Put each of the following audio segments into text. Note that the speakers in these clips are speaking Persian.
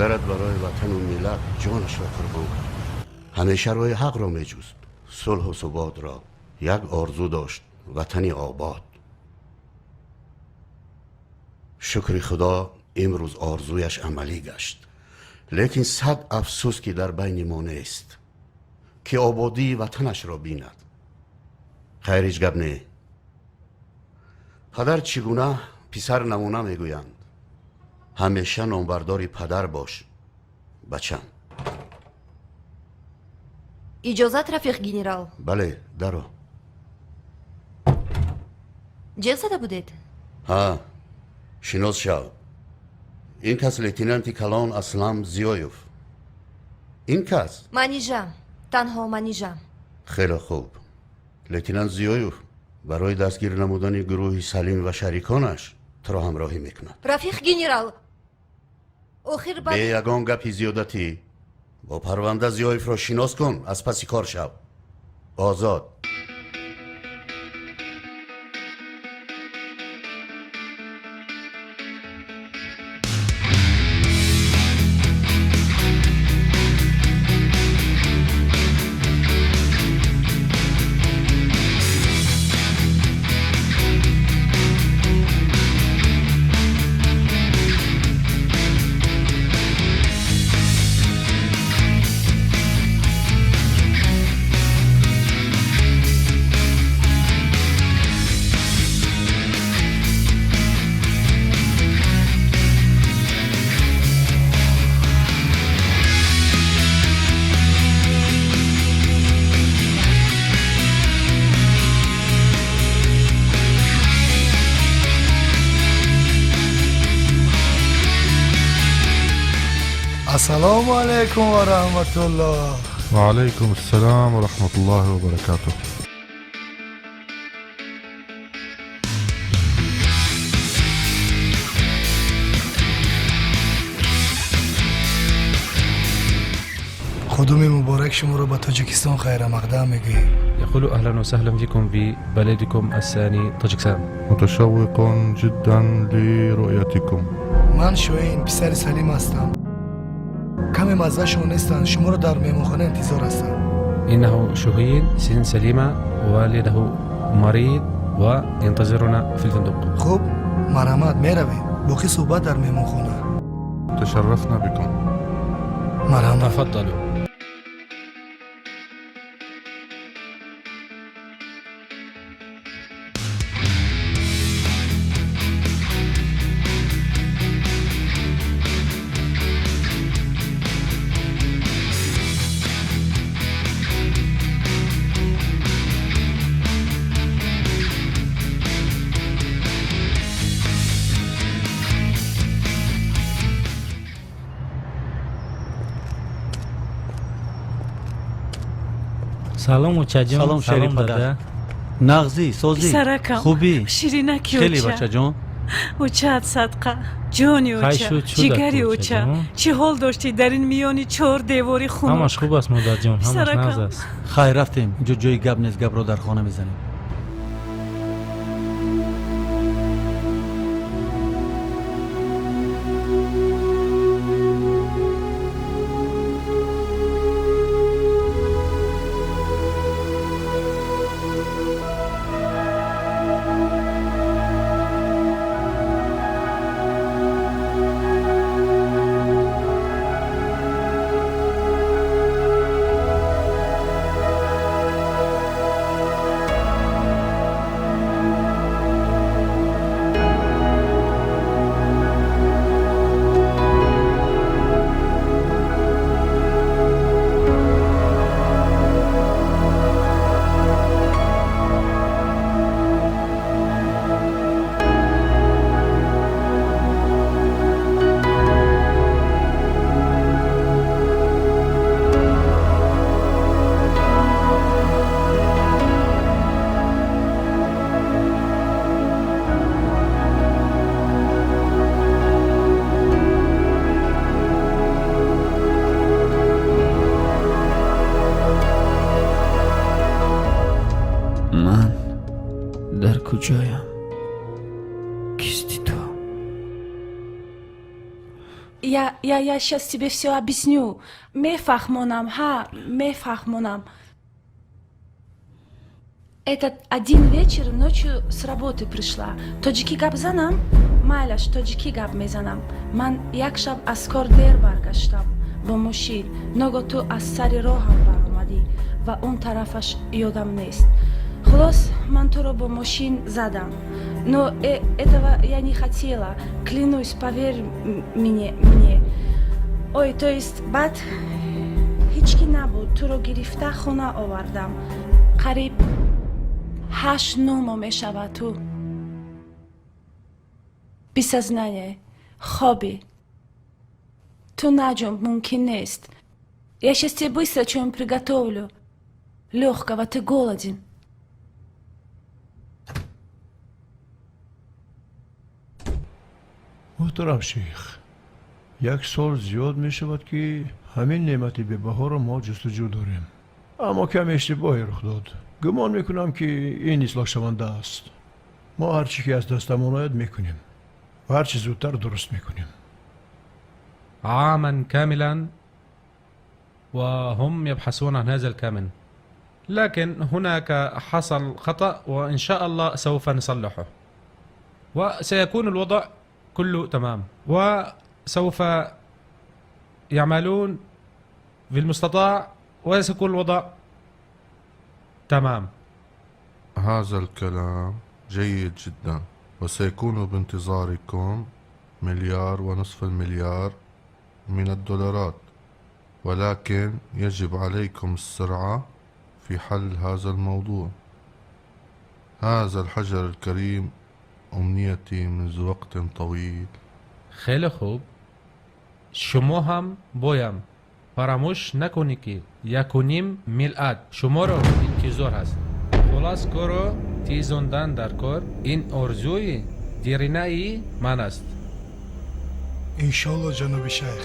پدرت برای وطن و ملت جانش را قربان کرد. همیشه روی حق را میجست. صلح و ثبات را یک آرزو داشت، وطنی آباد. شکر خدا امروز آرزویش عملی گشت. لیکن صد افسوس که در بین ما نیست که آبادی وطنش را بیند. خیرش گپ نه. پدر چگونه پسر نمونه میگویند. همیشه نامبرداری پدر باش بچم. اجازت رفیق گنرال. بله درو. جیل زده بودید؟ ها شناس شو. این کس لیتینانتی کلان اسلام زیایوف. این کس منیجم، تنها منیجم. خیلی خوب. لیتینانت زیایوف برای دستگیر نمودن گروه سلیم و شریکانش تو را همراهی میکند. رفیق گنرال آخر به یگان گپی زیادتی با پرونده زیایوف را شناس کن. از پسی کار شو. آزاد. السلام علیکم و رحمت الله. و علیکم السلام و رحمت الله و برکاته. خدوم مبارک شما رو به تاجیکستان خیر مقدم میگی. يقول أهلا وسهلا بكم ببلدكم الثاني طاجكستان. متشوق جدا لرؤيتكم. من شوین پسر سلیم هستم. کمی مزه شما نیستن. شما رو در مهمانخانه انتظار هستم. إنه شهين سن سليمة والده مريض وينتظرنا في الفندق. خوب مرحمت میروی. باقی صحبت در مهمانخانه. تشرفنا بكم. مرحمت. تفضلوا. سلام اوچا جان. سلام شریف پدر. نغزی سوزی سرکم خوبی شیرینکی خیلی اوچا. بچه جان. اوچا صدقه جانی اوچا جیگری اوچا. چه حال داشتی در این میانی 4 دیواری خونه؟ همش خوب است مادر جان. همش سرکم. نغز است. خیر رفتیم. اینجا جای گپ نیست. گپ رو در خانه میزنیم. Я сейчас тебе все объясню. Мефахмонам, мефахмонам. Этот один вечер ночью с работы пришла. Точики гап занам, майляш точики гап мезанам. Ман як шаб аз кор дер баргаштам. Бо мошин, ного ту аз сари роҳам баромадӣ ва он тарафаш ёдам нест. Хулос, ман туро бо мошин задам. Но этого я не хотела. Клянусь, поверь мне. Ой, то есть бад ҳички набуд. Туро гирифта хона овардам. Қариб 8-9 моҳ мешавад ту. Без сознания, хоби. Ту наҷум мумкин нест. Я сейчас тебе быстро что-нибудь приготовлю. Легкого, ты голоден. муҳтарам шейх, як сол зиёд мешавад ки ҳамин неъмати бебаҳоро мо ҷустуҷӯ дорем. аммо каме иштибоҳе рух дод. гумон мекунам ки ин ислоҳшаванда аст. мо ҳар чӣ ки аз дастамон ояд мекунем ва ҳар чӣ зудтар дуруст мекунем. عاما كاملا وهم يبحثون عن هذا الكامن، لكن هناك حصل خطأ وإن شاء الله سوف نصلحه وسيكون الوضع كله تمام وسوف يعملون بالمستطاع وسيكون الوضع تمام. هذا الكلام جيد جدا وسيكون بانتظاركم 1.5 مليار من الدولارات، ولكن يجب عليكم السرعة في حل هذا الموضوع. هذا الحجر الكريم أمنيتي منذ وقت طويل. خیلی خوب، شما هم بایم فراموش نکنی که 1.5 میلیارد شما را انتظار هست. خلاص کارو تیزاندن در کار این آرزوی دیرینه من است. иншолло ҷаноби шайх,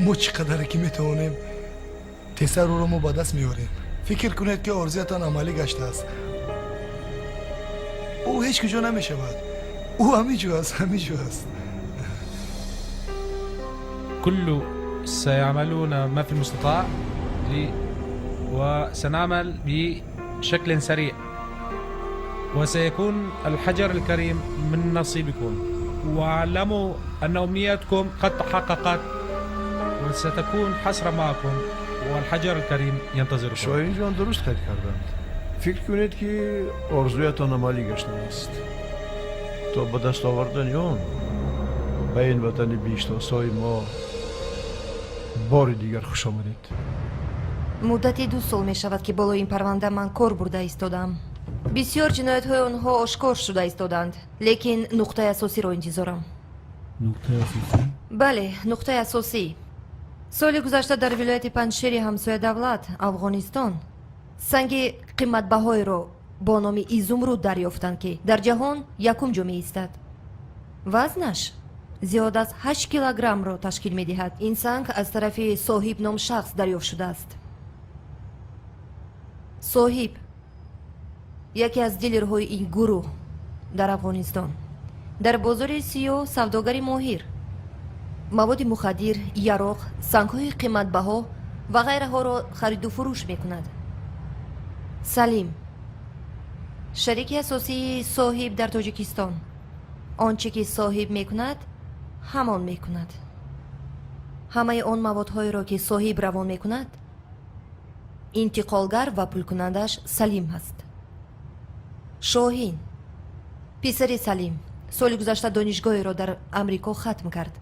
мо чӣ қадаре ки метавонем тесар ӯро мо ба даст меорем. фикр кунед ки орзуятон амалӣ гаштааст. ӯ ҳеҷ куҷо намешавад. ӯ ҳамин ҷо аст. كل سيعملون ما في المستطاع وسنعمل بشكل سريع وسيكون الحجر الكريم من نصيبكم، واعلموا أن أمنياتكم قد تحققت وستكون حسرة معكم والحجر الكريم ينتظركم. شاهین جان درست قید کردند. فکر کنید که آرزویتان عملی گشته است. تا به دست آوردن آن به این وطن بیشتاسای ما بار دیگر خوش آمدید. муддати 2 сол мешавад ки болои ин парванда ман кор бурда истодам. бисёр ҷиноятҳои онҳо ошкор шуда истоданд, лекин нуқтаи асосиро интизорам. нуқтаи асосӣ? бале, нуқтаи асосӣ. соли гузашта дар вилояти панҷшери ҳамсоя давлат афғонистон санги қиматбаҳоеро бо номи изумруд дарёфтанд ки дар ҷаҳон якум ҷо меистад. вазнаш зиёда аз 8 килограммро ташкил медиҳад. ин санг аз тарафи соҳиб ном шахс дарёфт шудааст. соҳиб яке аз дилерҳои ин гурӯҳ дар афғонистон, дар бозори сиёҳ савдогари моҳир, маводи мухаддир, яроқ, сангҳои қиматбаҳо ва ғайраҳоро хариду фурӯш мекунад. салим шарики асосии соҳиб дар тоҷикистон. онче ки соҳиб мекунад ҳамон мекунад. ҳамаи он маводҳоеро ки соҳиб равон мекунад, интиқолгар ва пулкунандаш салим ҳаст. шоҳин писари салим соли гузашта донишгоҳеро дар амрико хатм кард.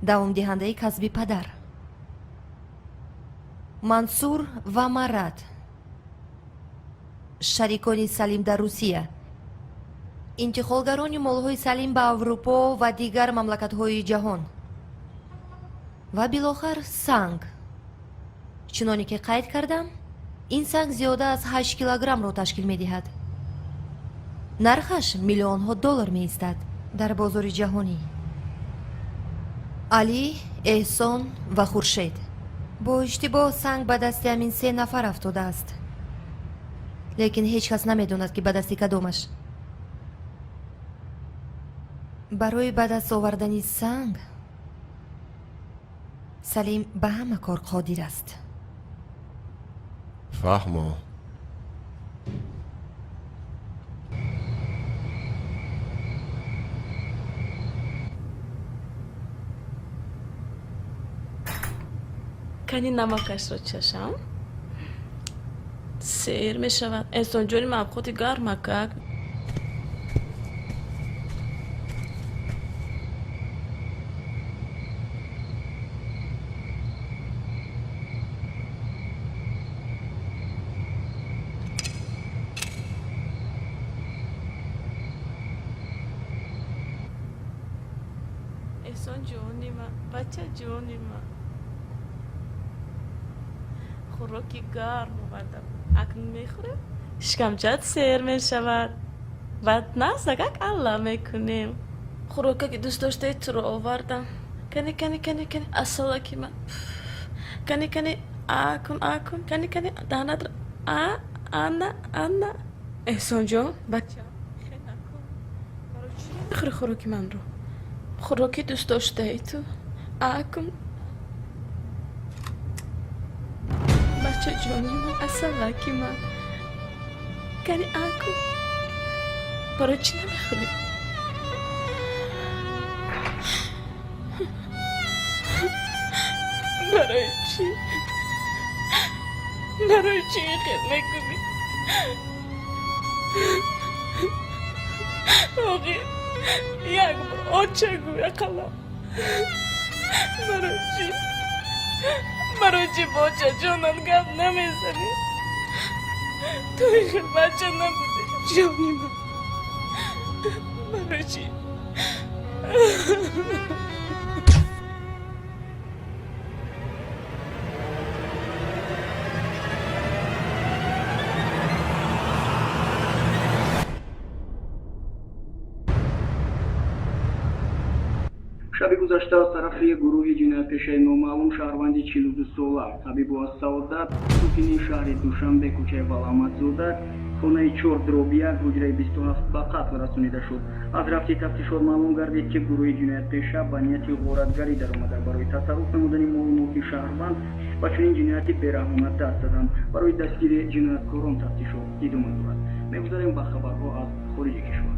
давомдиҳандаи касби падар. мансур ва марад шарикони салим дар русия, интиқолгарони молҳои салим ба аврупо ва дигар мамлакатҳои ҷаҳон. ва билохар санг. чуноне ки қайд кардам, ин санг зиёда аз 8 килограммро ташкил медиҳад. нархаш миллионҳо доллар меистад дар бозори ҷаҳонӣ. алӣ, эҳсон ва хуршед. бо иштибоҳ санг ба дасти ҳамин 3 нафар афтодааст, лекин ҳеҷ кас намедонад ки ба дасти кадомаш. барои ба даст овардани санг салим ба ҳама кор қодир аст. فهمو کنی نمکش رو چشم سیر می شود انسان جوری مبخوتی گرم مکک انسان جونی من بچه جونی من خوراکی گرم آوردم اکنون میخورم شکمجت سیر میشود بعد نه سگک الله میکنیم خوراکی که دوست داشته تو رو آوردم کنی کنی کنی کنی اصلا کی من کنی کنی آکن کنی کنی دانت رو آنا احسان جان بچه خیلی نکن برای چی میخوری خوراکی من رو خوراکی دوست داشته ای تو آکن بچه جانی من اصلا کی من کنی آکن برای چی نمیخوری برای چی خیلی میکنی آقی یک بار آچه گویا کلا برای چی باچه جانت گفت نمیزنی تو این خیلی بچه نبوده جانی من برای چی شب گذشته از طرف گروه جنایت‌پیشه نامعلوم شهروند 42 ساله حبیب السعادت ساکن شهر دوشنبه کوچه علامت زاده خانه 4 درоб 1 حجره 27 به قتل رسانیده شد. از رفت تفتیشات معلوم گردید که گروه جنایت‌پیشه به نیت غارتگری درآمده برای تصرف نمودن معلومات شهروند و چنین جنایتی بی‌رحمانه دست دادند. برای دستگیری جنایتکاران تفتیشات ادامه دارد. می‌گذاریم به خبرها از خارج کشور.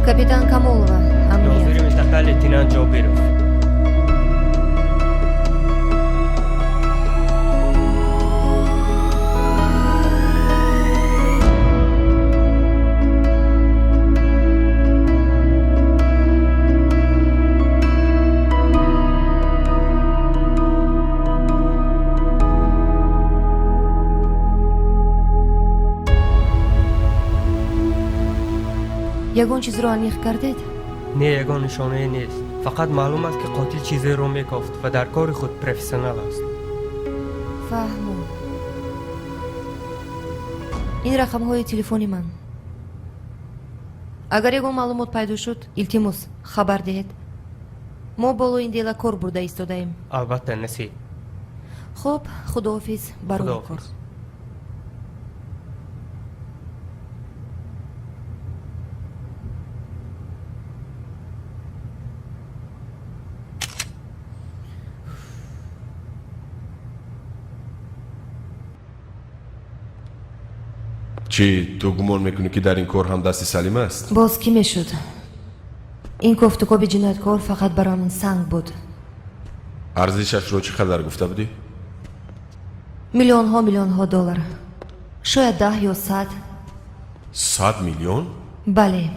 Капитан Камолова, амният. Дозори ментақа лейтенант Ҷобиров. ягон чизро аниқ кардед? نه یگان نشانه نیست. فقط معلوم است که قاتل چیزی رو میکافت و در کار خود پروفسیونال است. فهمم. این رقم های تلفنی من. اگر یگان معلومات پیدا شد التماس خبر دهید. ما بالوی دل کار برده ایستادیم. البته نسی. خب خداحافظ برای کار. چی تو گمان میکنی که در این کار هم دست سلیم است؟ باز کی میشد؟ این گفتگو جنایتکار فقط برام سنگ بود. ارزشش رو چقدر گفته بودی؟ میلیون ها دلار. شاید 10 یا 100. 100 میلیون؟ بله.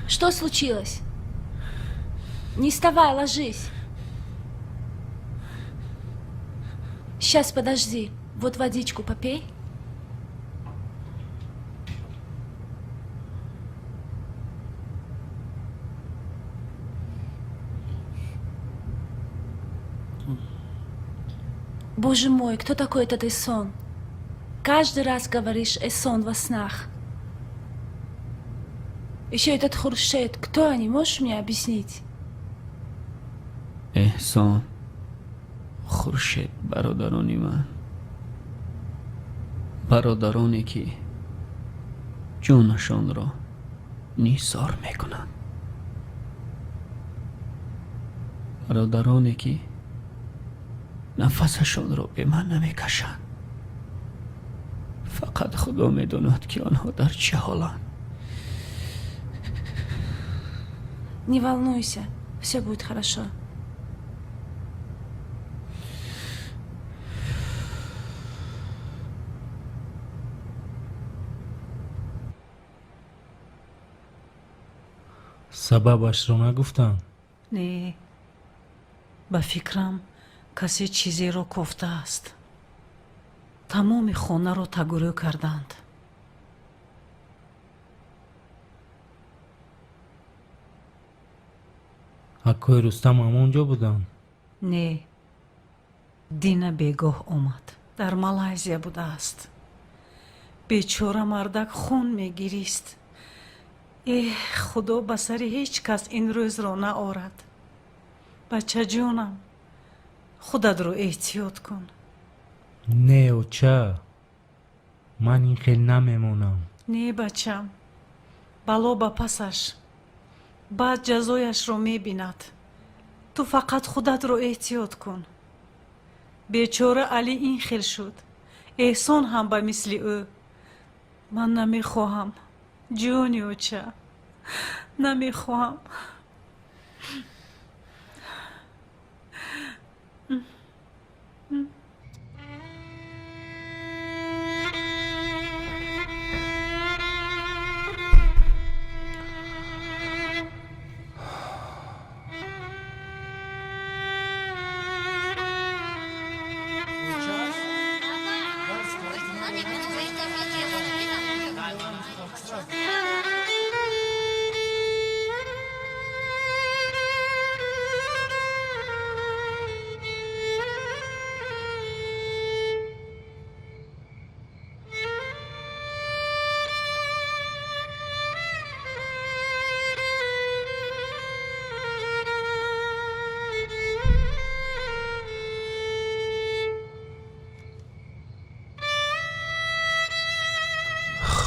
Что случилось? Не вставай, ложись. Сейчас, подожди. Вот водичку попей. Боже мой, кто такой этот Эсон? Каждый раз говоришь Эсон во снах. Еще этот Хуршет. Кто они? Можешь мне объяснить? احسان خورشید برادرانی من، برادرانی که جانشان را نیثار میکنند، برادرانی که نفسشان را به من نمیکشند. فقط خدا میداند که آنها در چه حالند. Не волнуйся, все будет хорошо. سببش رو نگفتم. نه، با فکرم کسی چیزی رو گفته است. تمام خانه رو تگرو کردند. اکوی رستم هم اونجا بودن؟ نه، دینا بیگاه اومد. در مالایزیا بوده است. بیچاره مردک خون میگیریست. خدا به سر هیچ کس این روز رو نآورد. بچه جونم، خودت رو احتیاط کن. نه و چه؟ من این خیلی نمیمونم. نه بچم، بلا با پسش. بعد جزایش رو میبیند. تو فقط خودت رو احتیاط کن. بیچاره علی این خیل شد. احسان هم به مثل او. من نمیخواهم. جونی و چه؟ نمیخواهم.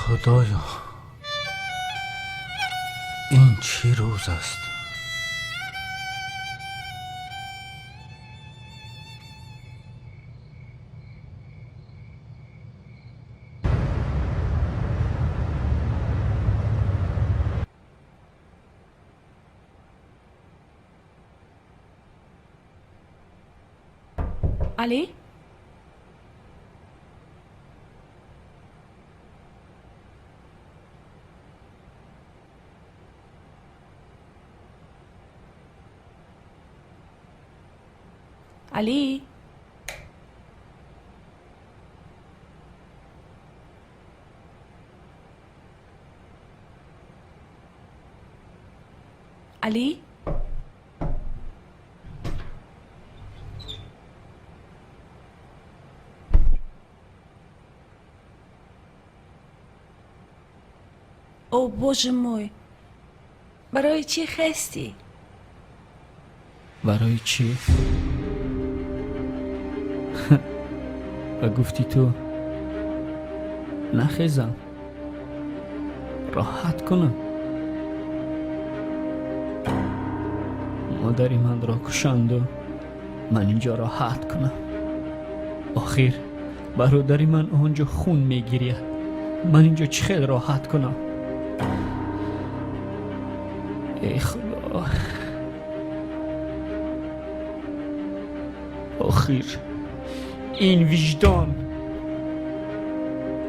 خدایا، این چی روز است؟ علی؟ علی علی او بوژه موی برای چی خستی؟ برای چی؟ و گفتی تو نخیزم راحت کنم مادری من را کشند و من اینجا راحت کنم آخر برادری من اونجا خون میگیرید من اینجا چه خیلی راحت کنم ای خدا آخر این وجدان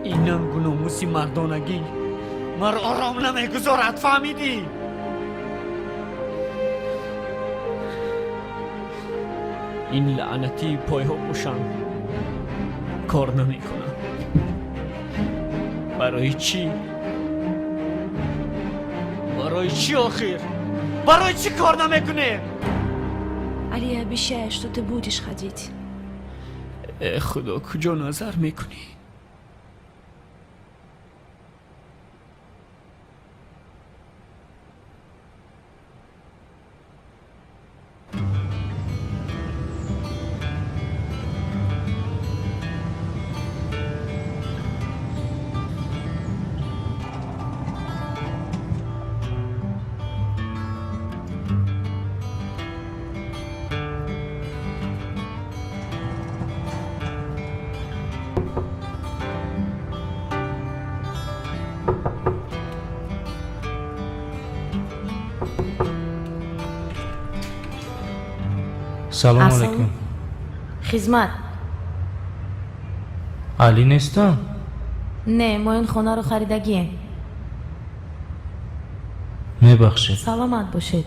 این نمگو ناموسی مردانگی مر آرام نمیگذارد فهمیدی؟ این لعنتی پای ها باشم کار نمی کنم برای چی؟ برای چی آخر؟ برای چی کار نمیکنه؟ علی بیشه что ты будешь ходить ای خدا کجا نظر میکنی؟ سلام علیکم خدمت علی نیستم نه ما این خونه رو خریدگیه میبخشید سلامت باشید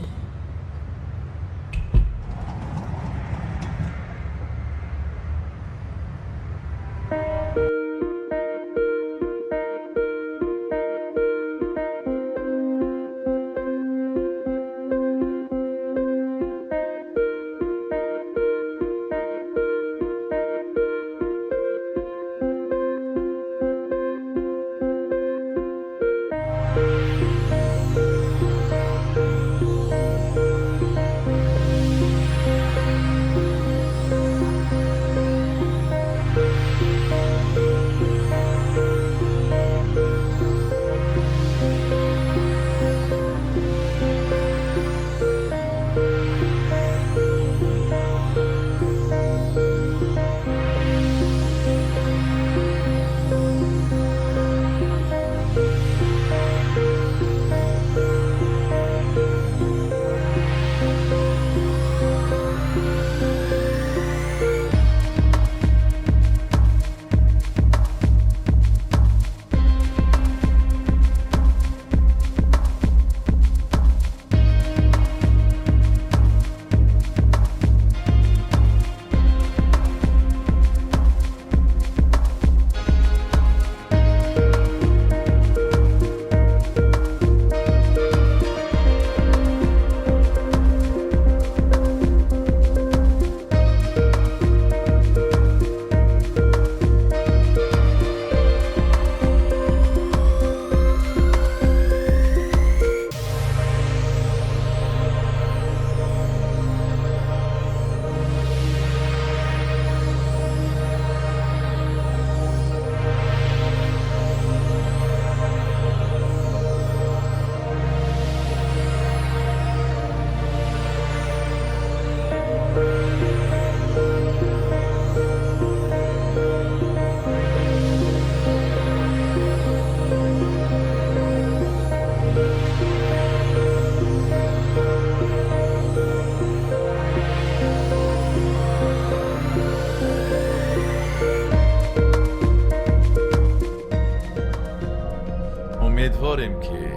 امیدواریم که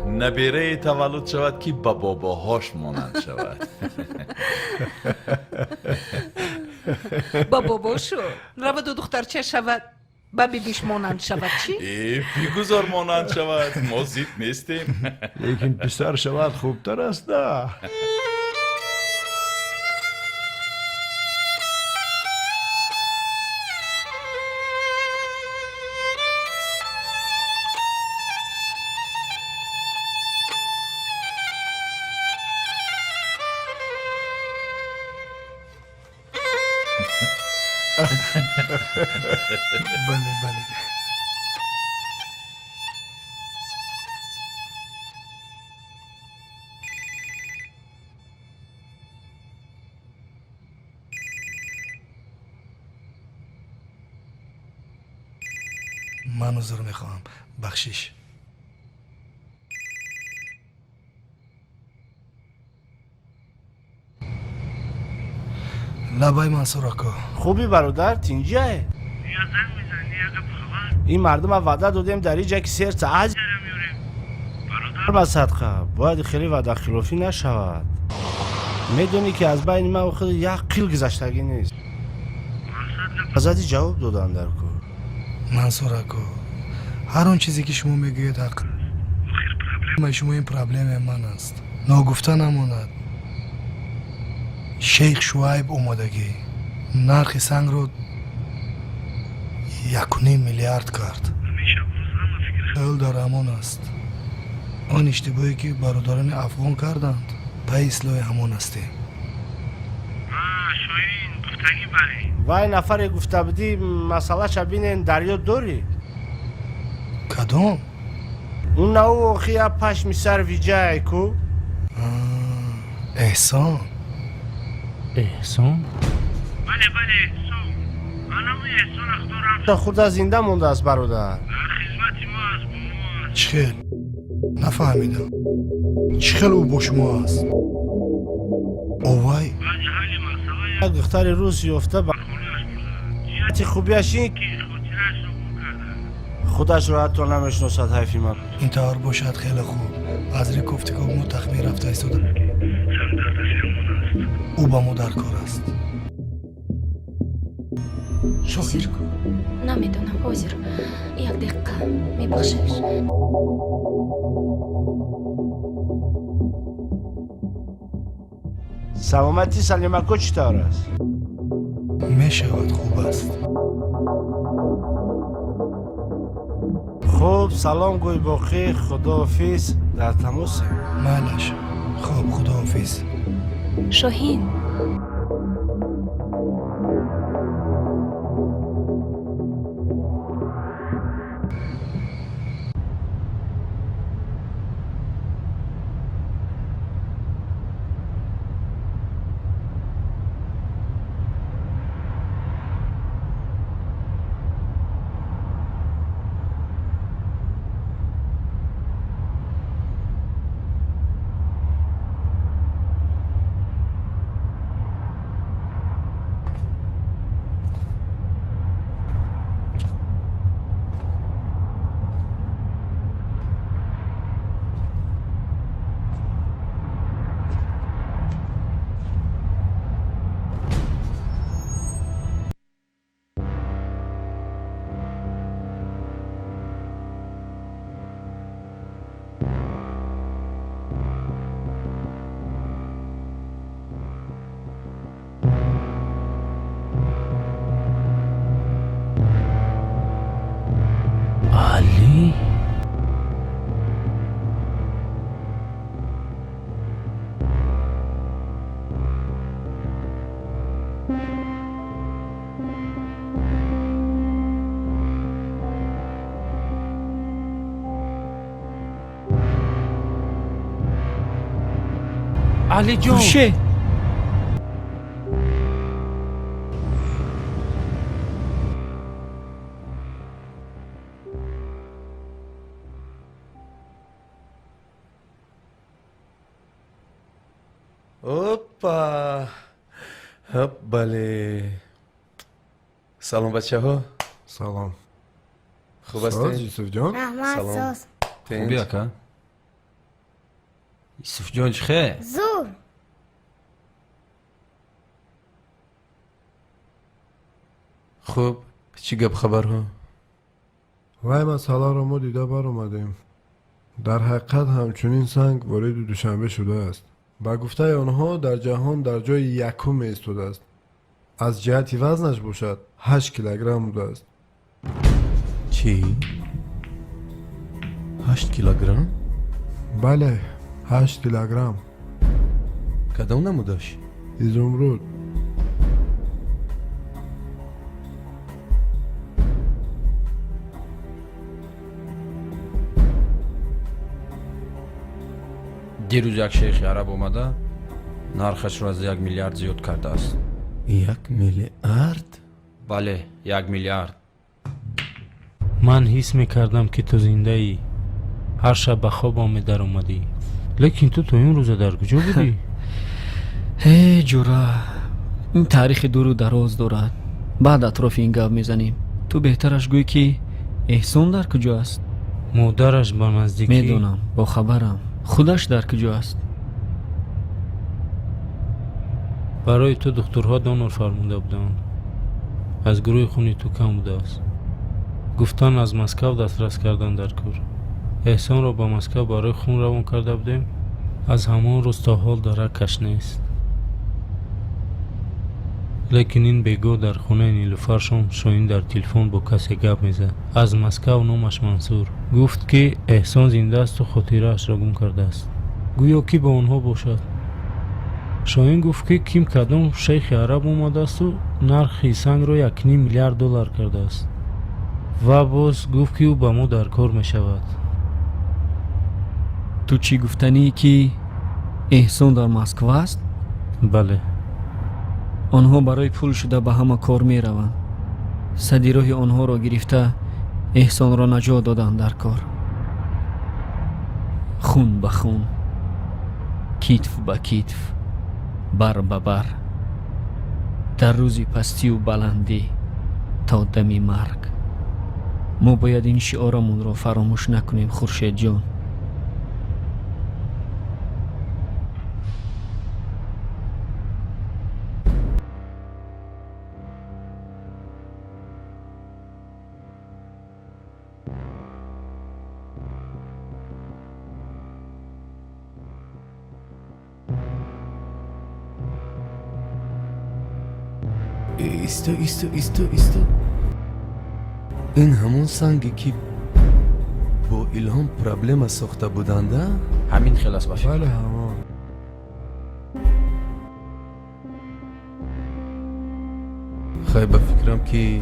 نبیره تولد شود که با باباهاش مانند شود با بابا شو رو دو دخترچه شود با بیبیش مانند شود چی؟ بگذار مانند شود ما زید نیستیم. لیکن پسر شود خوبتر است نه. بله بله. من عذر میخواهم، بخشش. لبای منصور آقا. خوبی برادر اینجاه؟ این مردم ها وعده دادیم در اینجا که سیر ساعت برادر صدقه باید خیلی وعده خلافی نشود. میدونی که از بین من و خود یک قیل گذشتگی نیست. ازادی جواب دادن در کار. منصور آقا، هر اون چیزی که شما میگوید حق. شما این پرابلم من است. ناگفته نماند. شیخ شعیب اومدگی نرخ سنگ رو 1.5 میلیارد کرد. خیال در امان است. آن اشتباهی که برادران افغان کردند به اصلاح همان است. شاین گفتگی بری وای نفر گفته بودی مسئله شبین دریا دوری کدام؟ اون نو خیلی پشمی سر ویجای کو احسان. احسان؟ بله احسان. منم احسان اخدارم خود زنده مونده است برادر. خدمت ما است با ما. چخیل؟ نفهمیدم. چخیل او با شما است؟ اوای؟ یک دختر روز یافته به خونهش خوبیش این که خاطرش رو گم کرده. خودش رو حتی نمیشناسد. حیفی من. انتحار باشد خیلی خوب. از ری گفتی که او تخمیر رفته ایستاده. او با ما در کار است. اوزیر نمیدونم اوزیر یک دقیقه میبخشش. سلامتی سلیمکو چطور است؟ میشود خوب است. خوب سلام گوی باقی خداحافظ در تماس. مالش خوب خداحافظ. شاهین علی جون کوشه اوپا هپ بله. سلام بچه ها. سلام. خوب هستین؟ یوسف جان. سلام. خوبی اکا؟ یوسف جان چه خیر؟ زور خب چی گپ خبر ها؟ وای مسئله رو ما دیده بر اومدیم. در حقیقت همچنین سنگ وارد دوشنبه شده است. با گفته آنها در جهان در جای یکم ایستاده است. از جهت وزنش باشد 8 کیلوگرم بوده است. چی؟ 8 کیلوگرم؟ بله 8 کیلوگرم. کدام نمودش؟ izumrud. دیروز یک شیخ عرب اومده نرخش را از 1 میلیارد زیاد کرده است. 1 میلیارد؟ بله 1 میلیارد. من حس میکردم که تو زنده ای. هر شب به خوابم در اومدی. لیکن تو این روزا در کجا بودی؟ هی جورا، این تاریخ دور و دراز دارد. بعد اطراف این گپ میزنیم. تو بهترش گوی که احسان در کجا است؟ مادرش با نزدیکی میدونم، با خبرم. خودش در کجا است؟ برای تو دکترها دونر فرموده بودند. از گروه خونی تو کم بوده است. گفتن از مسکو دسترس کردن در کور. احسان را با مسکو برای خون روان کرده بودیم. از همان روز تا حال داره کش نیست. لیکن این بگو در خونه نیلوفر شاین در تلفن با کسی گپ میزد. از مسکو نامش منصور. گفت که احسان زنده است و خاطره اش را گم کرده است. گویا کی با آنها باشد. شاین گفت که کیم کدام شیخ عرب اومده است و نرخ سنگ را 1.5 میلیارد دلار کرده است. و باز گفت که او با ما در کار می شود. تو چی گفتنی که احسان در مسکو است؟ بله. آنها برای پول شده به همه کار می روند. صدیراه آنها را گرفته احسان را نجات دادن در کار. خون به خون، کتف به کتف، بر به بر، در روزی پستی و بلندی تا دمی مرگ. ما باید این شعارمون را فراموش نکنیم خورشید جان. ایستو. این همون سنگی که با الهام پرابلم ساخته بودنده؟ همین خلاص باشه. بله همان. خیلی به فکرم که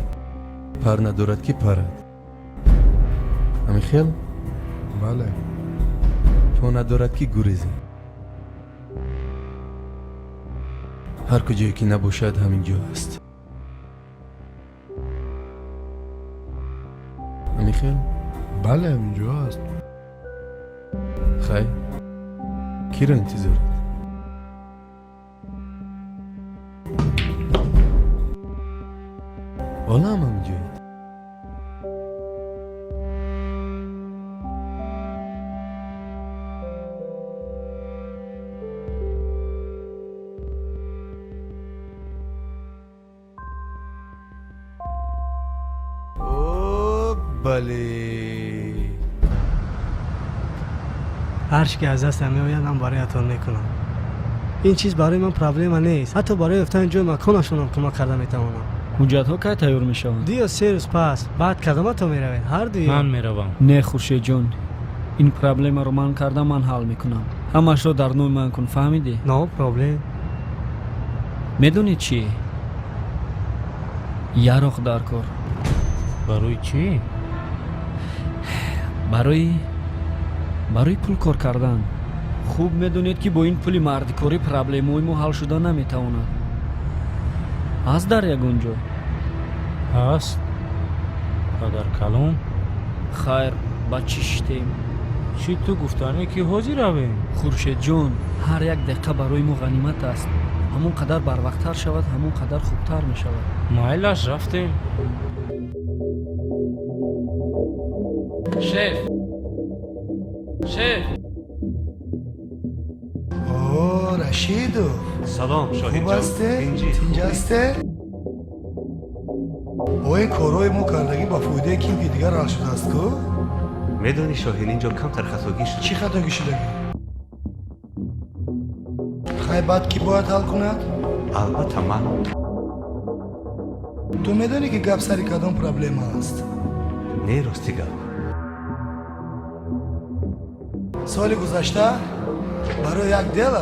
پر ندارد که پرد. همین خیل؟ بله. پا ندارد که گریزه. هر کجایی که نباشد همین جا است. همین خیل؟ بله همین جا است. خیلی؟ کی را انتظارت؟ والا هم همین جایی. بله. هر چی که از دستم میآید من برایتان میکنم. این چیز برای من پرابلم نیست. حتی برای رفتن جای مکانشون هم کمک کرده میتوانم. حجت ها که تیار میشوند؟ 2 یا 3 روز پس. بعد کدام تو میروید؟ هر دوی؟ من میروم. نه خورشید جان، این پرابلم رو من کردم، من حل میکنم. همش رو در نوع من کن، فهمیدی؟ نه پرابلم. میدونی چی؟ یارخ در کار. برای چی؟ برای پول کار کردن. خوب میدونید که با این پولی مردکاری پرابلمای ما حل شده نمیتواند. هست در یگونجا؟ هست. و در کلام؟ خیر بچه شدیم. چی تو گفتنی که حاضر رویم؟ خورشید جان، هر یک دقیقه برای ما غنیمت است. همون قدر بر وقتتر شود همون قدر خوبتر می شود. مایلش رفتیم. شیف رشیدو سلام شاهین خوب جان. هسته؟ اینجا هسته؟ این کارهای ما کردگی با فایده کیم که دیگر حل شده است که؟ میدونی شاهین اینجا کمتر خطاگی شد. چی خطاگی شده؟ خیلی بعد کی باید حل کند؟ البته من. تو میدونی که گپ سری کدام پرابلم است؟ نه راستی گپ. سال گذشته برای یک دل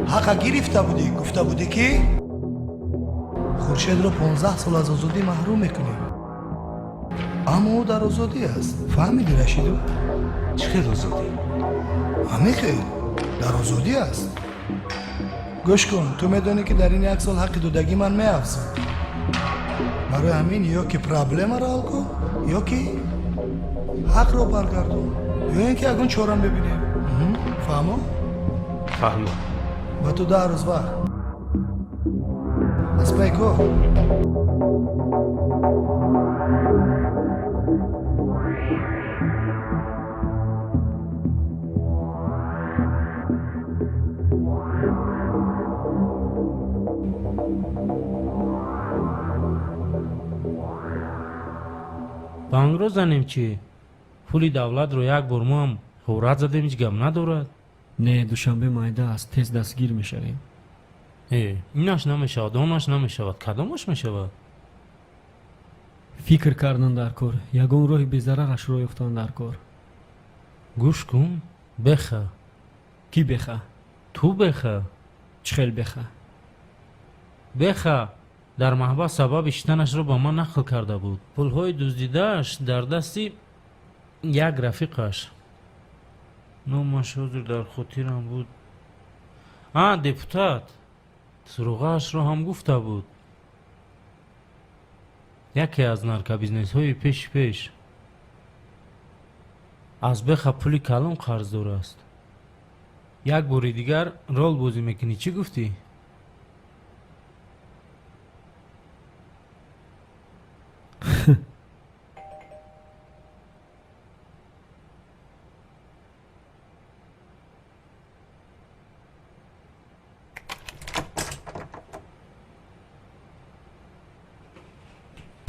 حق گرفته بودی، گفته بودی که خورشید رو 15 سال از آزادی محروم میکنیم، اما او در آزادی است. فهمیدی رشیدو؟ چه خیلی آزادی؟ همه خیلی در آزادی است. گوش کن، تو میدونی که در این یک سال حق دودگی من میافزود. برای همین یا که پرابلم را حل کن یا که حق رو برگردون، یا اینکه اگون چورم ببینیم. فهمو؟ فهمو. با تو 10 روز وقت از پیکو. بانگ رو زنیم چی؟ پولی دولت رو یک بار ما هم خورد زدیم هیچ گم ندارد؟ نه دوشنبه مایده است، تیز دستگیر میشویم. ایناش نمیشود، اوناش نمیشود، کدامش میشود؟ فکر کردن در کار، یگان راه بی‌ضررش راه افتادن در کار. گوش کن، بخه. کی بخه؟ تو بخه. چخیل بخه؟ بخه در محبس سبب اشتنش رو با ما نقل کرده بود. پولهای دزدیدهش در دستی یک رفیقش، نامش حضور در خاطرم بود، دپوتات، سروغهش رو هم گفته بود. یکی از نارکا بیزنس های پیش از بخه پولی کلان قرض دار است. یک باری دیگر رول بازی میکنی، چی گفتی؟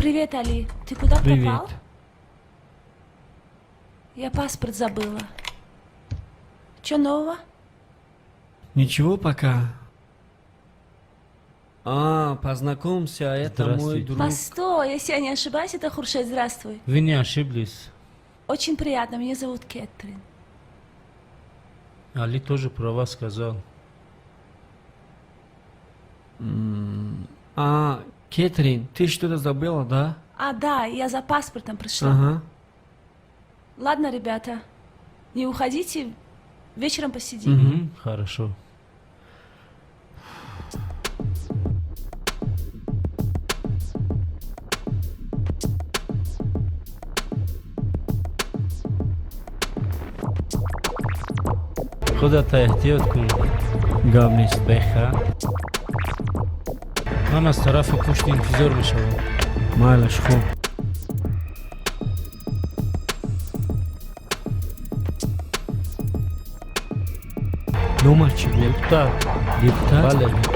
Привет, Али. Ты куда Привет. пропал? Я паспорт забыла. Че нового? Ничего пока. Познакомься, это мой друг. Постой, если я не ошибаюсь, это Хуршет, здравствуй. Вы не ошиблись. Очень приятно, меня зовут Кэтрин. Али тоже про вас сказал. Кэтрин, ты что-то забыла, да? Да, я за паспортом пришла. Ага. Ладно, ребята, не уходите, вечером посидим. Хорошо. خودت احتیاط کن. گام نیست. بخه. من از طرف پشت انتظار میشم. مالش خوب. نومر چی بود؟ دپوتات. دپوتات؟ بله.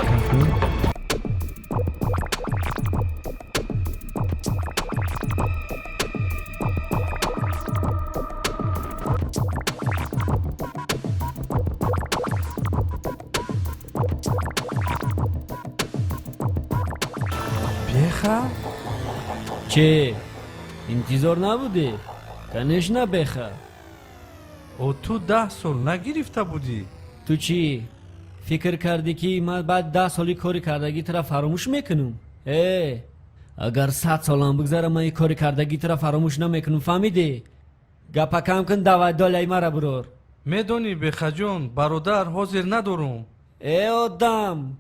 چه؟ انتظار نبوده؟ کنش نبخه. او تو 10 سال نگرفته بودی؟ تو چی؟ فکر کردی که من بعد 10 سالی کاری کردگی طرف فراموش میکنم؟ اگر 100 سالم بگذره من کاری کردگی طرف فراموش نمیکنم، فهمیدی؟ گپا کم کن دعوت دالای مرا برور. میدونی بخه جان برادر حاضر ندارم. آدم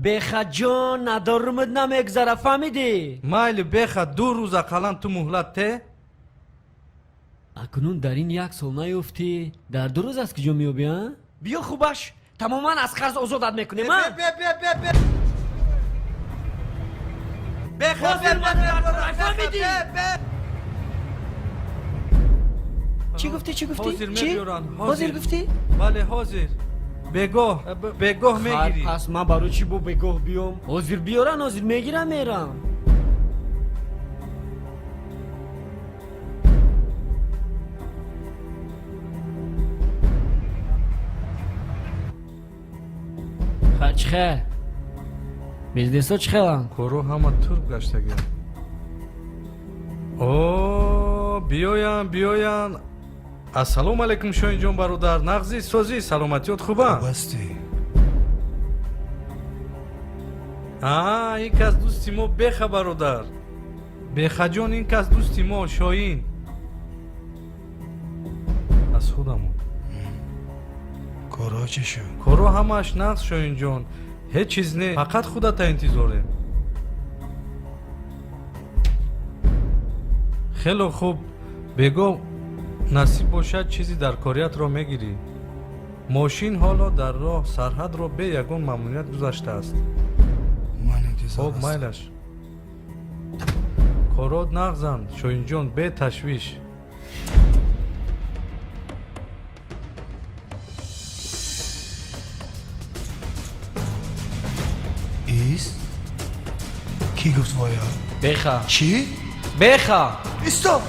بخه جان ندارمت نمیگذره، فهمیدی؟ مایل بخه 2 روز اقلا تو مهلت ته؟ اکنون در این 1 سال نیفتی، در 2 روز است که جو میابی ها؟ بیا خوبش تماما از قرض آزادت میکنیم ها؟ فهمیدی؟ چی گفتی؟ چی؟ حاضر گفتی؟ بله حاضر. بگاه میگیری. پس من برای چی با بگاه بیام؟ حاضر بیارن، حاضر میگیرم میرم. چخه بیزنسا چخه کورو همه ترک گشتگی او بیاین السلام علیکم شاین جان برادر نغزی سازی سلامتیات خوبه بستی این کس دوستی ما بخه برادر بخه جان این کس دوستی ما شاین از خودمون کورو چی شو؟ کورو همش نقص شاین جان هیچ چیز نه فقط خودت انتظاره خیلی خوب بگو نصیب باشد چیزی در کاریت را میگیری ماشین حالا در راه سرحد را به یگان ممنوعیت گذاشته است من انتظار خب میلش کارات نغزن شاین جان به تشویش ایست؟ کی گفت وایا؟ بخه چی؟ بخه ایستا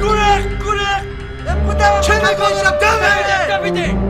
گوره چه نگوشم دویده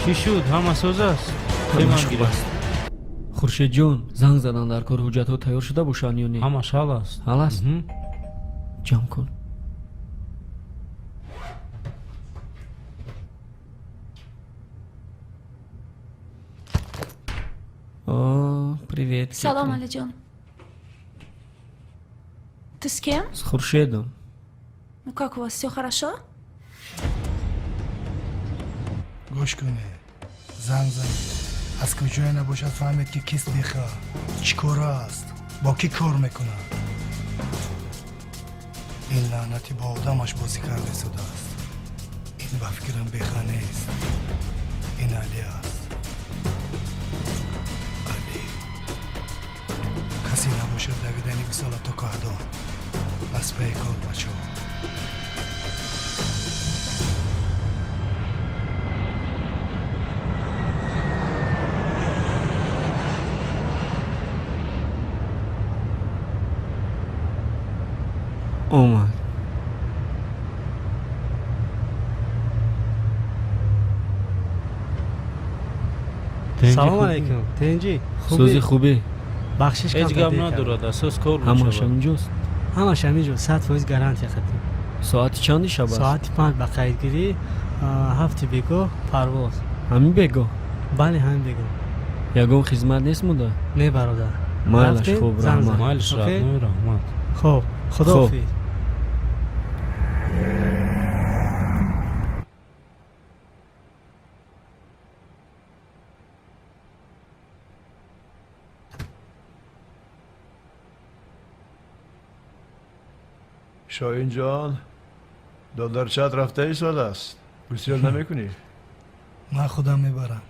چی شد؟ همه ساز است خورشید جان زنگ زدن در کار حجت ها تیار شده باشن یا نه؟ همش حال است حال است؟ جمع کن О, привет. Салам, Алиджон. Ты с кем? С Хуршедом. Ну как у вас, все хорошо? گوش کنه زنگ زن از کجای نباشد فهمید که کیست بیخواه چی کار است با کی کار میکنه این لعنتی با آدمش بازی کرده شده است این به فکرم بیخواه نیست این علی است علی کسی نباشد دویدنی بسالت تو کهدان بس به کار بچه اومد سلام علیکم تنجی سوزی خوبی بخشش هیچ کم گم ندارد اساس کار همش همینجاست همش همینجا 100% گارانتی خدمت ساعت چندی شب است ساعت 5 با قیدگیری هفته بگو پرواز همین بگو بله همین بگو یگون خدمت نیست مودا نه برادر مالش خوب زنگ رحمت زن. مالش اوکی؟ رحمت خب خداحافظ. شاهین جان دادرچت رفته ای سال است گوسیل نمیکنی؟ من خودم میبرم.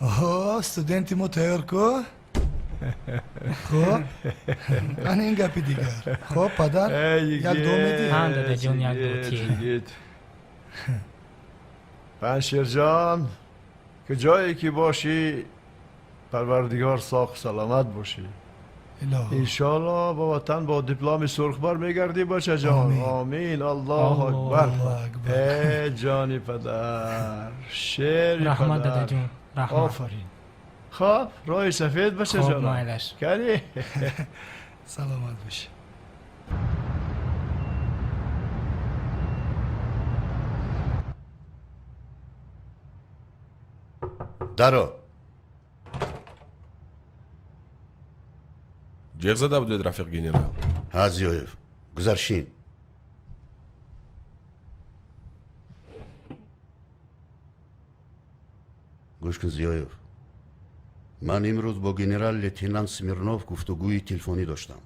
آها استودنتی ما تیار کو؟ خب من این گپی دیگر. خب پدر یک دو میدی؟ هم داده جون یک دو پنشیر جان که جایی که باشی پروردگار ساق سلامت باشی انشالله با وطن با دیپلم سرخبر میگردی باشه جان. آمین. الله اکبر. ای جانی پدر شیری پدر. رحمت داده جون. رحمت. آفرین. خب رای سفید باشه خب جان. مایلش. کردی؟ سلامت باشی. درو جیغ زده بودید رفیق گنرال. هازیویف گذارشین. گوش کن زیویف. من امروز با گنرال لتینانت سمیرنوف گفتگوی تلفنی داشتم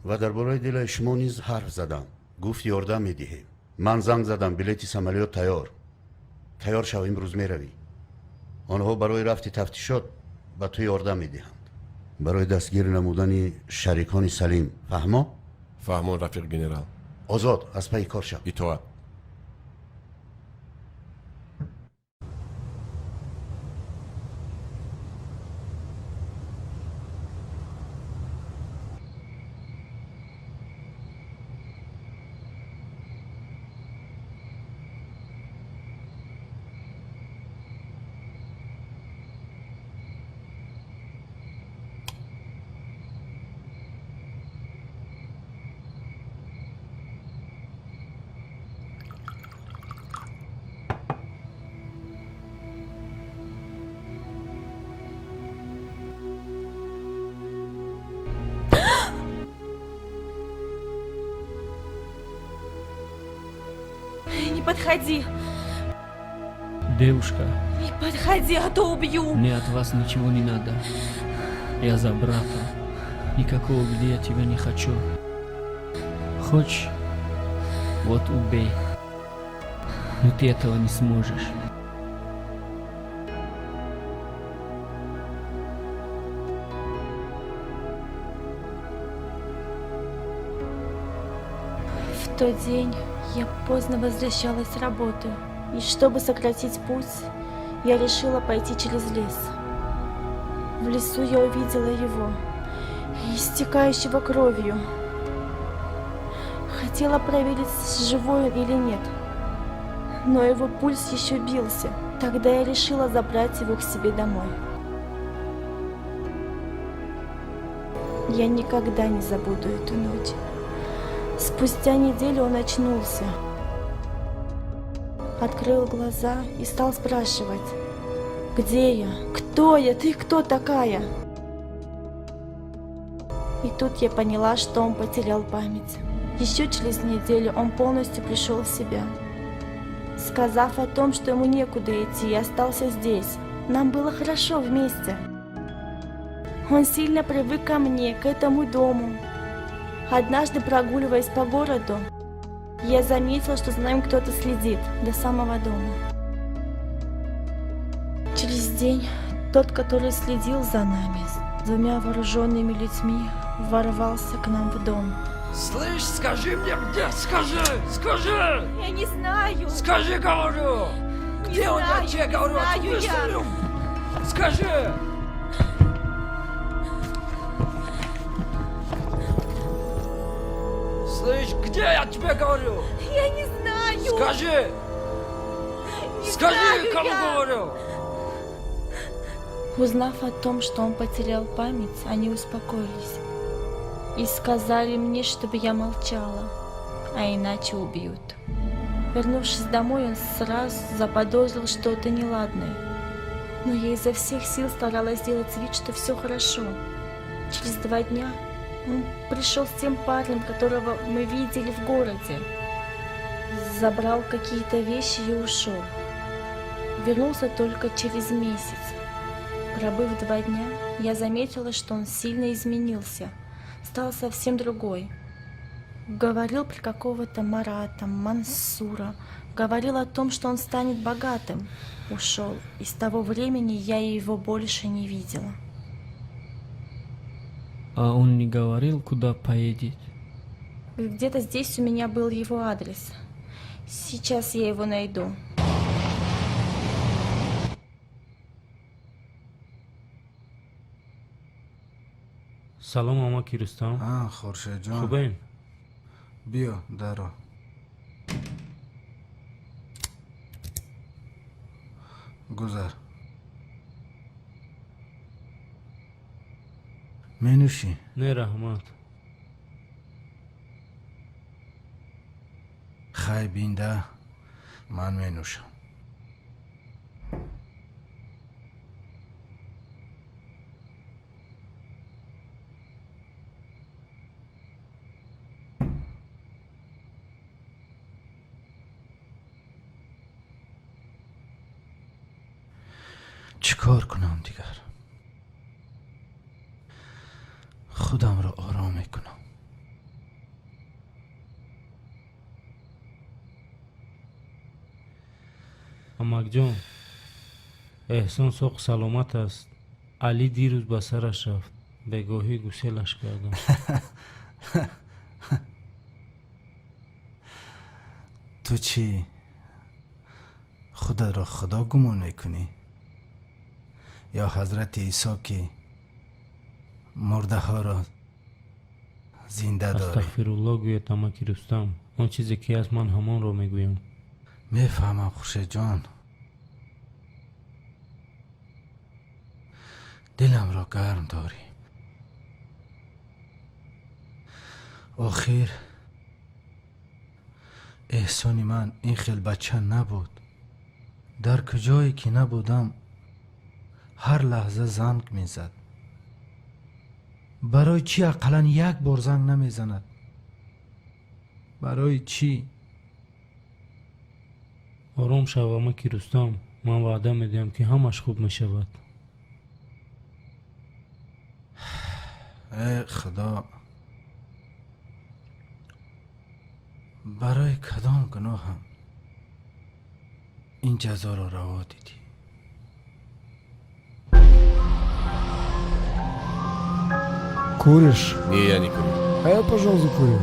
و درباره دل شما نیز حرف زدم. گفت یاردم میدهیم. من زنگ زدم بلیت سامالیات تیار شو امروز میروی. آنها برای رفت تفتیشات به تو یاردم میدهند برای دستگیر نمودن شریکان سلیم. فهمون رفیق گنرال. آزاد از پای کار شو. ایتوات. Не подходи. Девушка. Не подходи, а то убью. Мне от вас ничего не надо. Я за брата. Никакого где я тебя не хочу. Хочешь? Вот убей. Но ты этого не сможешь. В тот день я поздно возвращалась с работы, и чтобы сократить путь, я решила пойти через лес. В лесу я увидела его, истекающего кровью. Хотела проверить, живой он или нет, но его пульс еще бился. Тогда я решила забрать его к себе домой. Я никогда не забуду эту ночь. Спустя неделю он очнулся, открыл глаза и стал спрашивать: «Где я? Кто я? Ты кто такая?» И тут я поняла, что он потерял память. Еще через неделю он полностью пришел в себя. Сказав о том, что ему некуда идти, я остался здесь. Нам было хорошо вместе. Он сильно привык ко мне, к этому дому. Однажды, прогуливаясь по городу, я заметила, что за нами кто-то следит до самого дома. Через день тот, который следил за нами, с двумя вооруженными людьми, ворвался к нам в дом. Слышь, скажи мне, где? Скажи! Я не знаю! Скажи, говорю! Где он? Я тебе говорю, выстрелю! Скажи! Слышь, где я тебе говорю? Я не знаю! Скажи! Не Скажи, знаю кому я. говорю! Узнав о том, что он потерял память, они успокоились и сказали мне, чтобы я молчала, а иначе убьют. Вернувшись домой, он сразу заподозрил что-то неладное. Но я изо всех сил старалась сделать вид, что все хорошо. Через 2 дня он пришел с тем парнем, которого мы видели в городе. Забрал какие-то вещи и ушел. Вернулся только через месяц. Пробыв 2 дня, я заметила, что он сильно изменился. Стал совсем другой. Говорил про какого-то Марата, Мансура. Говорил о том, что он станет богатым. Ушел. И с того времени я его больше не видела. А он не говорил, куда поедет? Где-то здесь у меня был его адрес. Сейчас я его найду. سلام آما کیرستان. خورشید جان. خوبه؟ بیا درو. گذر. منوشی؟ نه رحمت. خای بینده من منوشم. چیکار کنم دیگر؟ خودم رو آرام میکنم. امک جان، احسان سوق سلامت است. علی دیروز به سرش رفت. به گاهی گسلش کردم. تو چی؟ خدا را خدا گمان میکنی؟ یا حضرت عیسی که مرده ها را زنده داره؟ استغفرالله گوید امک رستم. آن چیزی که از من همان را میگویم. میفهمم خورشید جان. دلم را گرم داری. آخر احسان من این خیل بچه نبود. در کجایی که نبودم هر لحظه زنگ میزد. برای چی اقلا 1 بار زنگ نمیزند؟ برای چی؟ آرام شو امک رستم. من وعده میدم که همش خوب میشود. ای خدا، برای کدام گناهم این جزا را روا دیدی؟ Куришь? Не, я не курю. А я, пожалуй, закурю.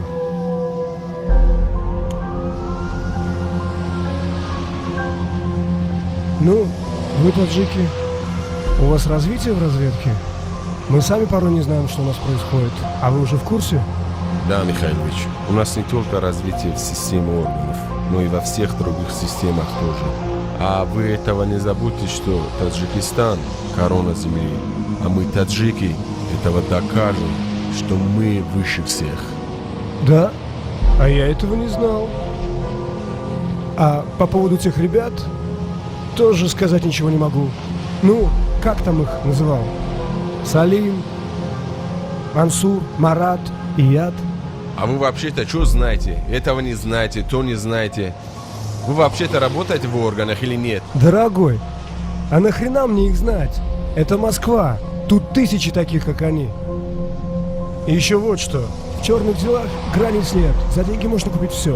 Ну, вы таджики. У вас развитие в разведке? Мы сами порой не знаем, что у нас происходит. А вы уже в курсе? Да, Михайлович, у нас не только развитие в системе органов, но и во всех других системах тоже. А вы этого не забудьте, что Таджикистан – корона земли, а мы, таджики, этого докажем, что мы выше всех. Да? А я этого не знал. А по поводу тех ребят тоже сказать ничего не могу. Ну, как там их называл? Салим, Мансур, Марат, Ияд. А вы вообще-то что знаете? Этого не знаете, то не знаете. Вы вообще-то работаете в органах или нет? Дорогой, а нахрена мне их знать? Это Москва. Тут тысячи таких, как они. И еще вот что. В черных делах границ нет. За деньги можно купить все.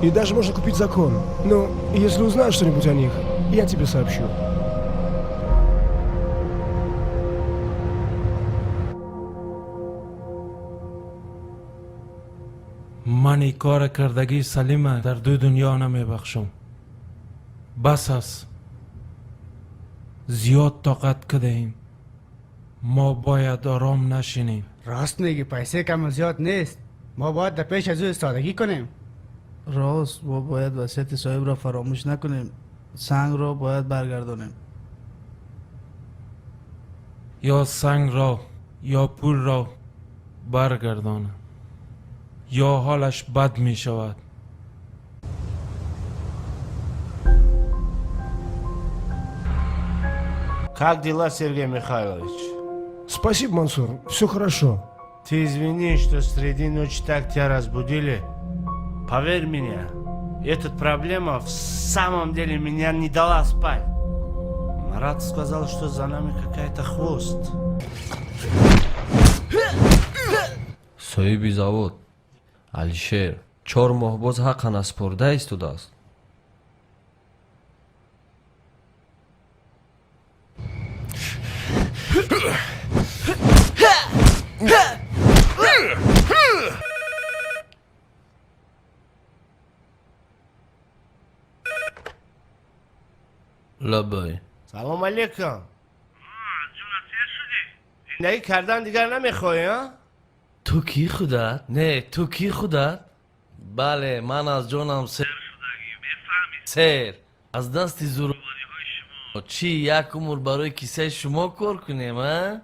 И даже можно купить закон. Но если узнаешь что-нибудь о них, я тебе сообщу. من این کار کردگی سلیمه در 2 دنیا نمیبخشم. بس است. زیاد طاقت کردیم. ما باید آرام نشینیم. راست میگی، پیسه کم و زیاد نیست. ما باید در پیش از او استادگی کنیم. راست، ما باید وصیت صاحب را فراموش نکنیم. سنگ را باید برگردانیم. یا سنگ را یا پول را برگردانم، یا حالش بد می شود. Как дела, Сергей Михайлович? Спасибо, Мансур, все хорошо. Ты извини, что среди ночи так тебя разбудили. Поверь мне, эта проблема в самом деле меня не дала спать. Марат сказал, что за нами какая-то хвост. соҳиби завод алишер 4 моҳ боз ҳаққан аз спорда истудааст. لبای سلام علیکم. زندگی کردن دیگر نمیخوای ها؟ تو کی خودت؟ نه تو کی خودت؟ بله من از جانم سیر شدگی میفهمی؟ سیر از دست زوربانی های شما چی یک عمر برای کیسه شما کار کنیم ها؟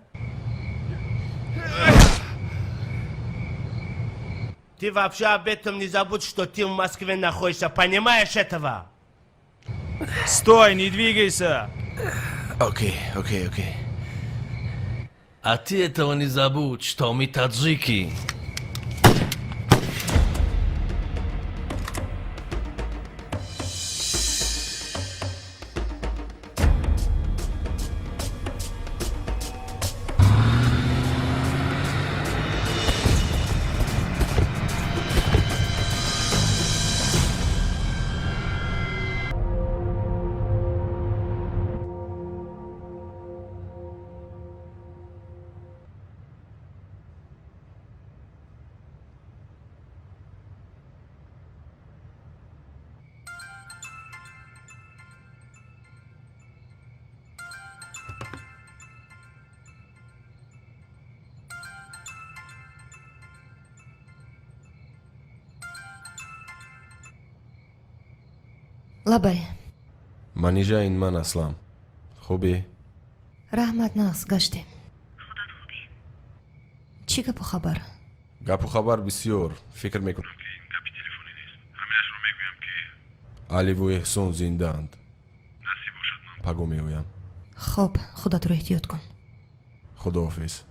Ты вообще об этом не забудь, что ты в Москве находишься, понимаешь этого? Стой, не двигайся! Окей. А ты этого не забудь, что мы таджики. لبای منیجا این من اسلام خوبی؟ رحمت ناس گشتیم چی گپ و خبر؟ گپ و خبر بسیار فکر میکنم که این گپی تلفنی نیست همینش رو میگویم که علی و احسان زنده اند نصیب باشد من پگو میگویم خب خودت رو احتیاط کن خداحافظ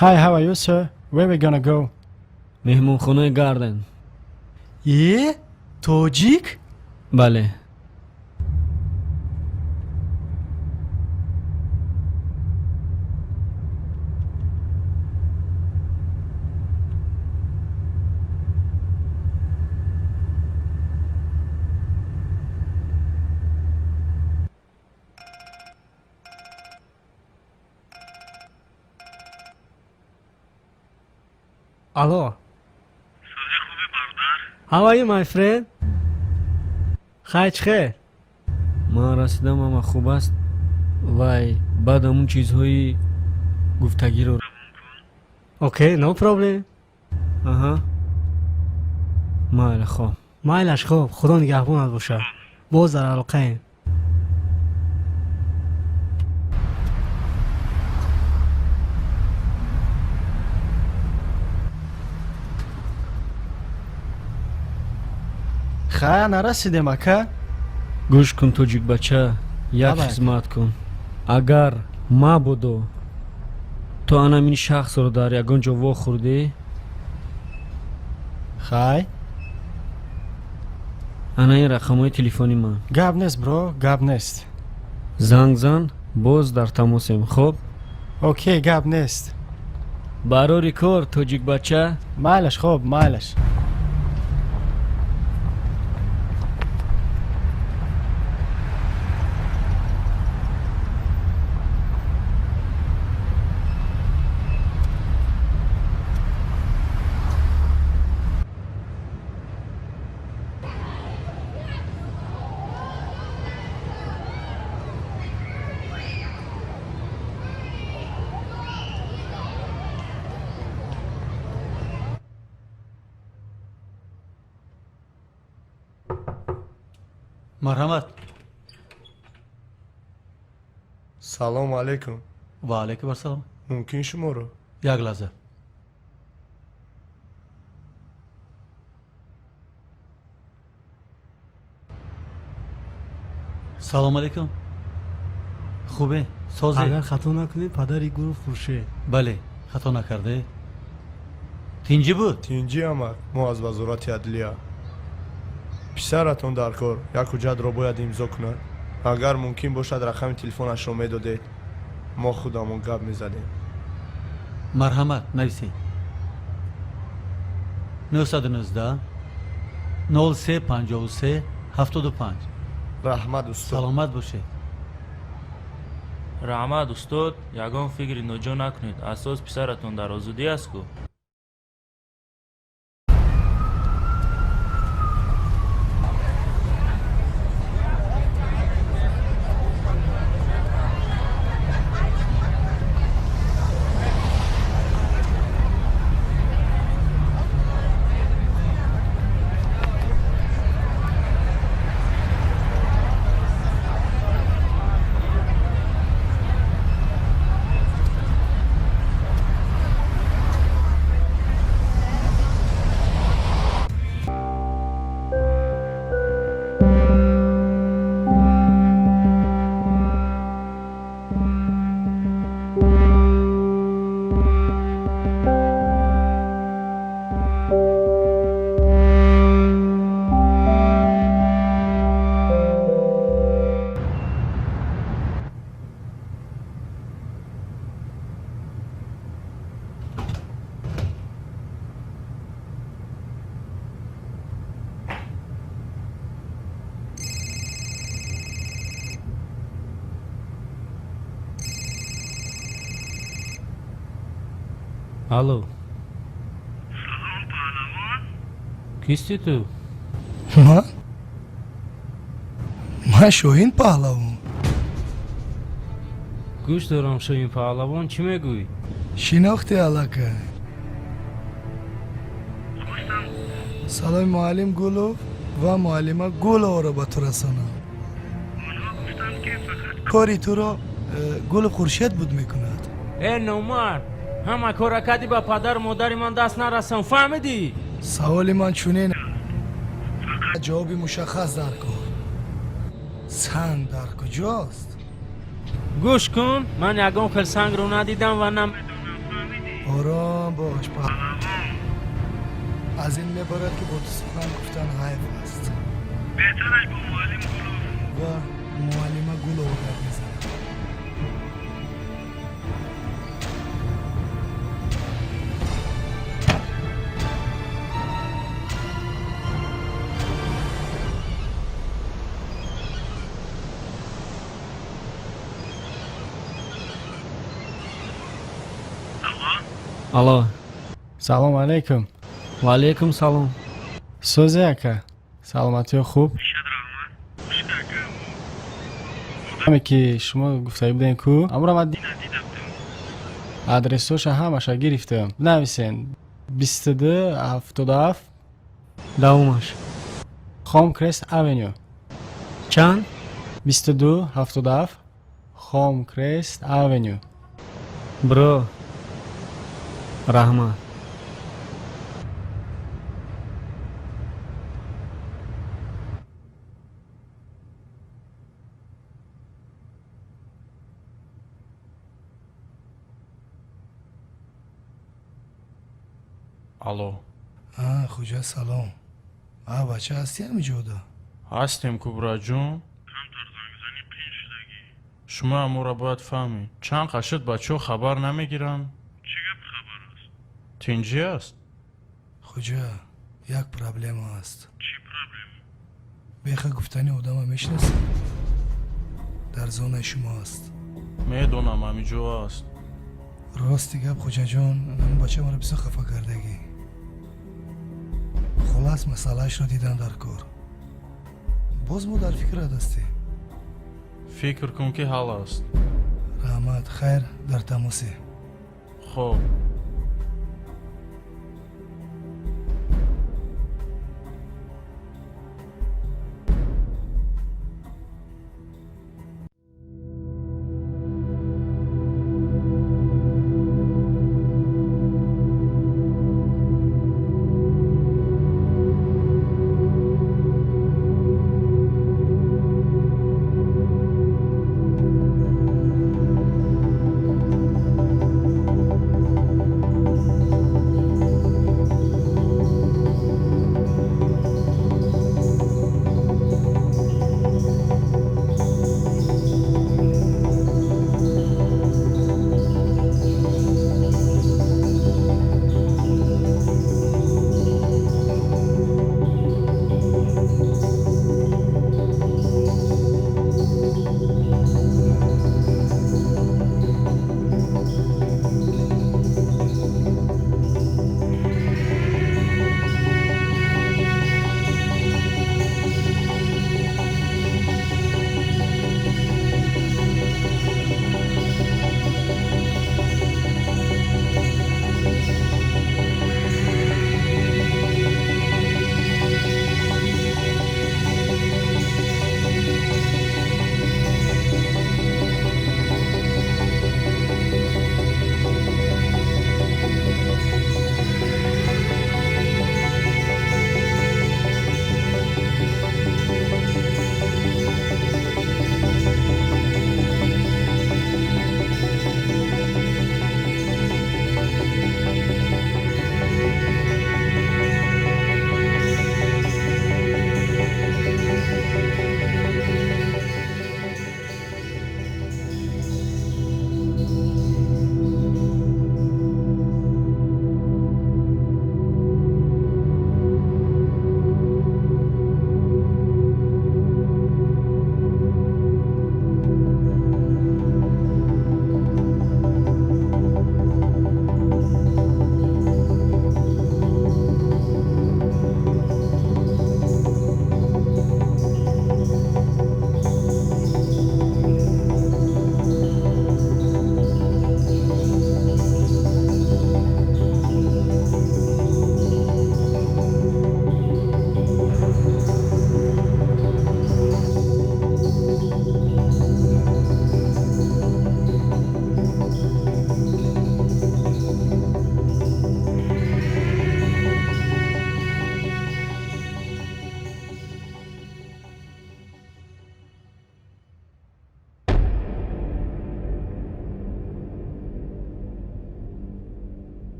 Hi, how are you, sir? Where we gonna go? مهمونخانه گاردن. توجیک؟ بله. الو How are you my friend? خیر من رسیدم اما خوب است وای بعد همون چیزهای گفتگی رو اوکی no problem آها مایل خوب مایلش خوب خدا نگهبانت باشه باز در علاقه این خیر نرسیدیم اکا گوش کن توجیک بچه یک خدمت کن اگر ما بودو تو انم این شخص رو در یگان جا وا خوردی خیر ана ин рақамҳои телефони ман. гап нест бро, гап нест. занг зан, боз дар тамосем. хоб? окей, гап нест. барори кор, тоҷикбача. майлаш, хоб, майлаш. марҳамат. салому алайкум. ва алайкум ассалом. мумкин шуморо як лаҳза. салому алайкум. хубе? созе? агар хато накунӣ падари гуру фурӯше. бале, хато накарде. тинҷӣ буд? тинҷӣ амак, мо аз вазорати адлия. писаратон дар кор як ҳуҷҷатро бояд имзо кунад. агар мумкин бошад рақами телефонашро медодед, мо худамон гап мезадем. марҳамат, нависед. 919 0353 75. раҳмат устод. саломат бошед. раҳмат устод, ягон фикри ноҷо накунед. асос писаратон дар озодӣ аст ку? алло. кисти ту? ман шоҳин паҳлавон. гӯш дорам. шоҳин паҳлавон чӣ мегӯй? шинохти аллакай. саломи муаллим гулов ва муаллима гуловро ба ту расонам. кори туро гулов хуршед буд мекунад. номард, ҳама кора кардӣ ба падару модари ман даст нарасам. фаҳмидӣ? саволи ман чунин фақат ҷавоби мушаххас дар кор. санг дар куҷост? гӯш кун, ман ягон хел сангро надидам ва нам. ором бош паҳлавон. аз ин меборад ки бо ту сухан гуфтан ҳайф аст. беҳтараш бо муаллим гулов ва муаллима гулов гап мезанам. алло. салому алайкум. ва алайкум салом. созе ака, саломатиё хуб? ҳаме ки шумо гуфтаи будем ку? амро ман адресоша ҳамаша гирифтам. нависен 2277 давомаш. Хомкрест авеню. чанд? 2277 Хомкрест авеню. бро, раҳмат. алло. хуҷа салом. бача ҳастӣ ҳамиҷода? ҳастем кубраҷон. шумо амуро бояд фаҳмед. чанд қашид бачаҳо хабар намегиранд? чӣ гап хабар аст? тинҷӣ аст. хоҷа як проблема аст. чӣ проблема? беха гуфтани одама мешинасӣ? дар зонаи шумо аст. медонам ҳамиҷо аст. рости гап хоҷаҷон, ин бача маро бисёр хафа кардагӣ. холас масъалаашро дидан дар кор. боз мо дар фикрат ҳастӣ. фикр кун ки ҳал аст. раҳмат, хайр, дар тамосе. хуб.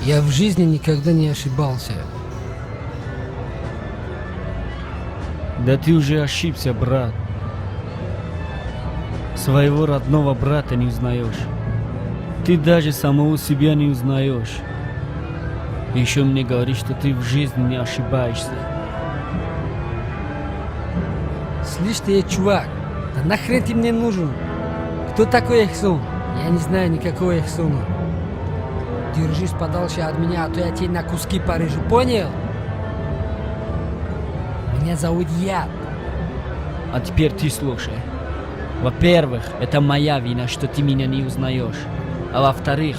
Я в жизни никогда не ошибался. Да ты уже ошибся, брат. своего родного брата не узнаешь. Ты даже самого себя не узнаешь. Еще мне говоришь, что ты в жизни не ошибаешься. Слышь ты, чувак, да нахрен ты мне нужен? Кто такой Эхсон? Я не знаю никакого Эхсона. Держись подальше от меня, а то я тебя на куски порежу, понял? Меня зовут Яд. А теперь ты слушай. Во-первых, это моя вина, что ты меня не узнаешь. А во-вторых,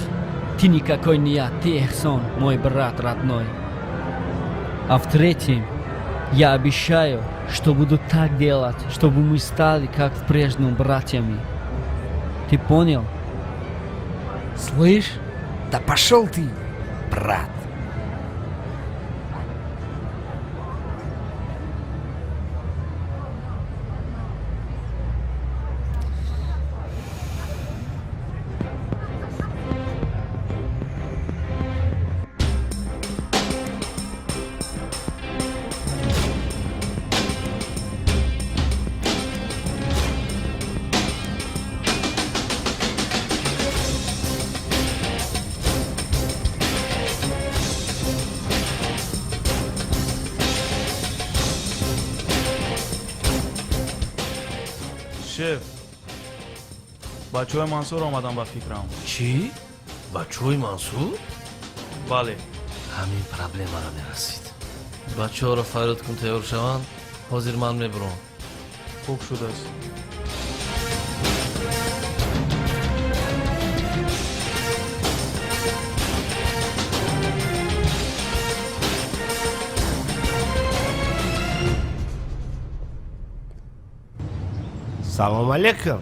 ты никакой не я, ты Эхсон, мой брат родной. А в-третьем, я обещаю, что буду так делать, чтобы мы стали как в прежнем братьями. Ты понял? Слышь? Да пошел ты, брат. شف بچه های منصور آمدن با فکرم. چی؟ بچه های منصور؟ بله. همین پرابلم را میرسید. بچه ها را فراد کن تیار شوند. حاضر من میبرم. خوب شده است. سلام علیکم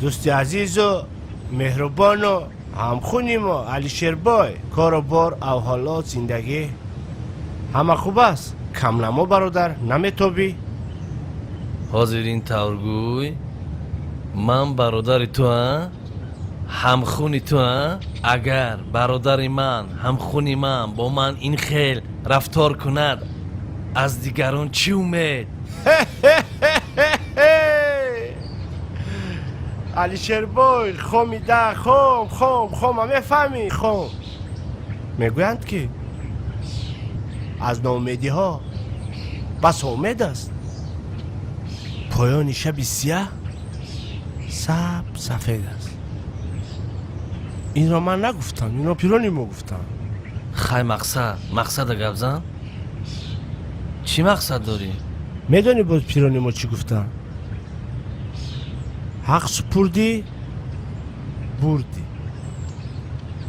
دوست عزیز و مهربان و همخونی ما علی شیربای کار و بار او حالات زندگی همه خوب است کم نما برادر نمیتابی حاضرین تورگوی من برادر تو همخونی تو اگر برادر من همخونی من با من این خیل رفتار کند از دیگران چی امید علی شیربای خومی ده خوم همه فهمی خوم میگویند که از ناامیدی ها بس امید است پایان شب سیاه سفید است این را من نگفتم این را پیرانی ما گفتم خیلی مقصد گفزن چی مقصد داری؟ میدونی باز پیرانی ما چی گفتم حق سپردی بردی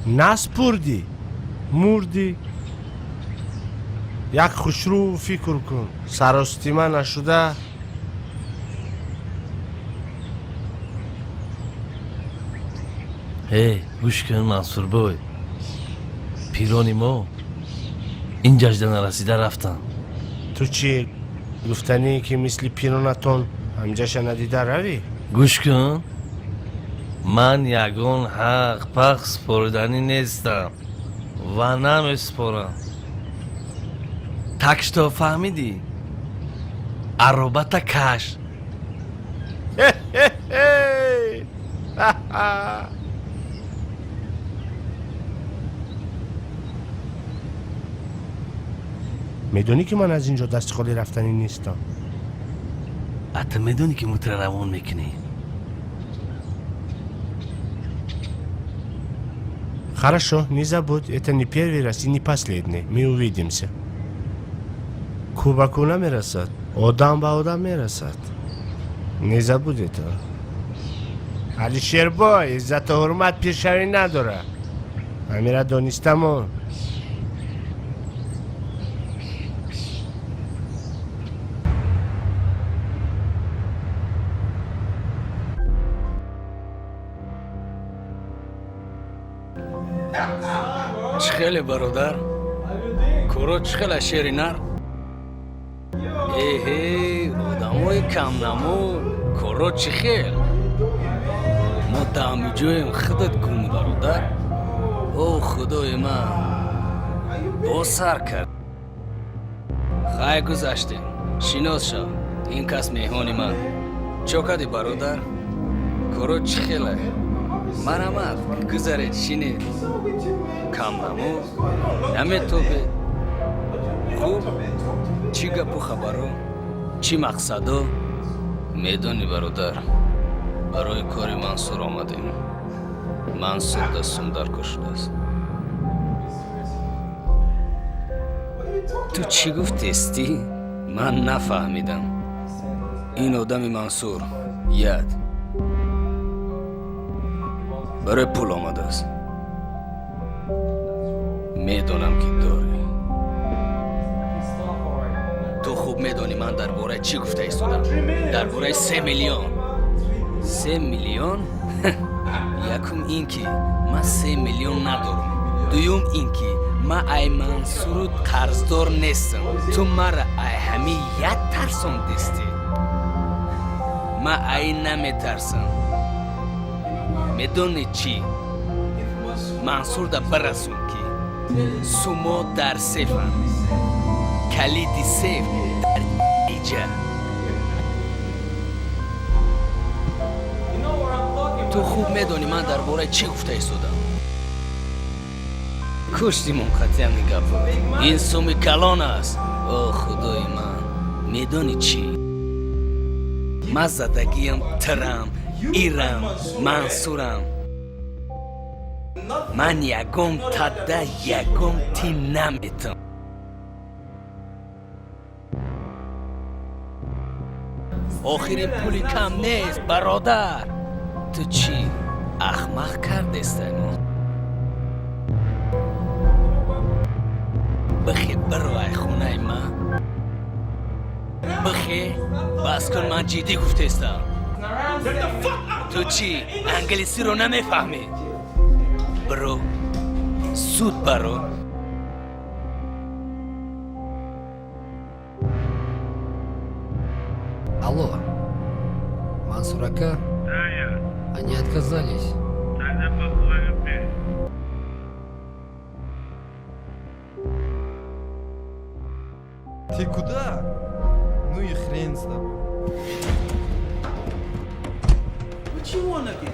نسپردی مردی یک خوشرو فکر کن سراستی من نشده گوش کن منصور بای پیرانی ما این ججده نرسیده رفتن تو چی گفتنی که مثل پیرانتون همجاش ندیده روی گوش کن من یگان حق پخ سپردنی نیستم و نمیسپرم تکشتا فهمیدی عربت کش میدونی که من از اینجا دست خالی رفتنی نیستم حتی میدونی که موتر روان میکنی Хорошо, не забудь, это не первый раз и не последний. Мы увидимся. Кубаку намерасад, одам ба одам мерасад. Не забудь это. علی شیربای عزت و حرمت پیشروی نداره. همین دانستم. چخیلی برادر کرو چخیل شیرینر آدمای کم نمو کرو چخیل ما دمی جویم خودت کن برادر او خدای من با سر کرد خواهی گذشته شناس شو این کس مهمانی من چوکدی برادر короче хела марамат гузарет шине камнаму наметобе хуб чӣ гапу хабаро чӣ мақсадо медонӣ бародар барои кори мансур омадем мансур дастум даркор шудааст ту чӣ гуфтестӣ ман нафаҳмидам ин одами мансур яд барои пул омадааст медонам ки дорӣ ту хуб медонӣ ман дар бораи чӣ гуфта истодам дар бораи 3 миллион 3 миллион якум ин ки ман 3 миллион надорам дуюм ин ки ман ай мансурут қарздор нестам ту мара ай ҳами як тарсон дистӣ ман ай наметарсам медонӣ чӣ мансурда барасун ки сумо дар сефам калиди сеф дар иҷа ту хуб медонӣ ман дар бораи чӣ гуфта истодам кушти муқаттиами гапо ин суми калон аст о худои ман медонӣ чӣ ман задагиам тирам ирам мансурам ман ягон тадда ягон ти наметам охири пули кам нест бародар ту чӣ ахмақ кардестамо бихе биро ай хонаи ман бихе бас кун ман ҷиддӣ гуфтестам ту чӣ англисиро намефаҳмӣ биро зуд баро Алло, Мансур ака? Да, я. Они отказались. Тогда позвоню мне. Ты куда? Ну и хрен с тобой. Вы чего нафиг?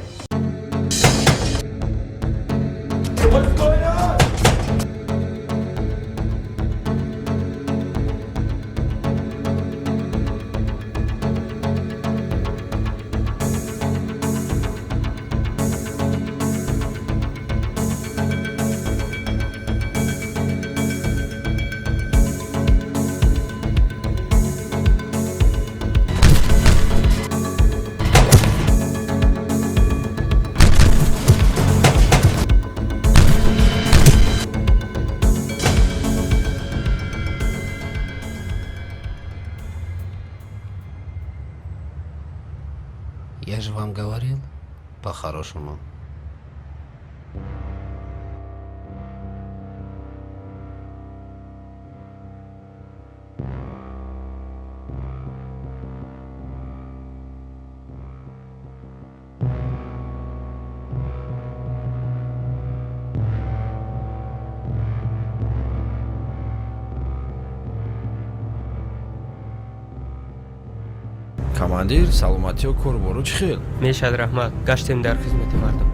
Я же вам говорил по-хорошему. командир саломатиё корбору чӣ хел мешад раҳмат гаштем дар хизмати мардум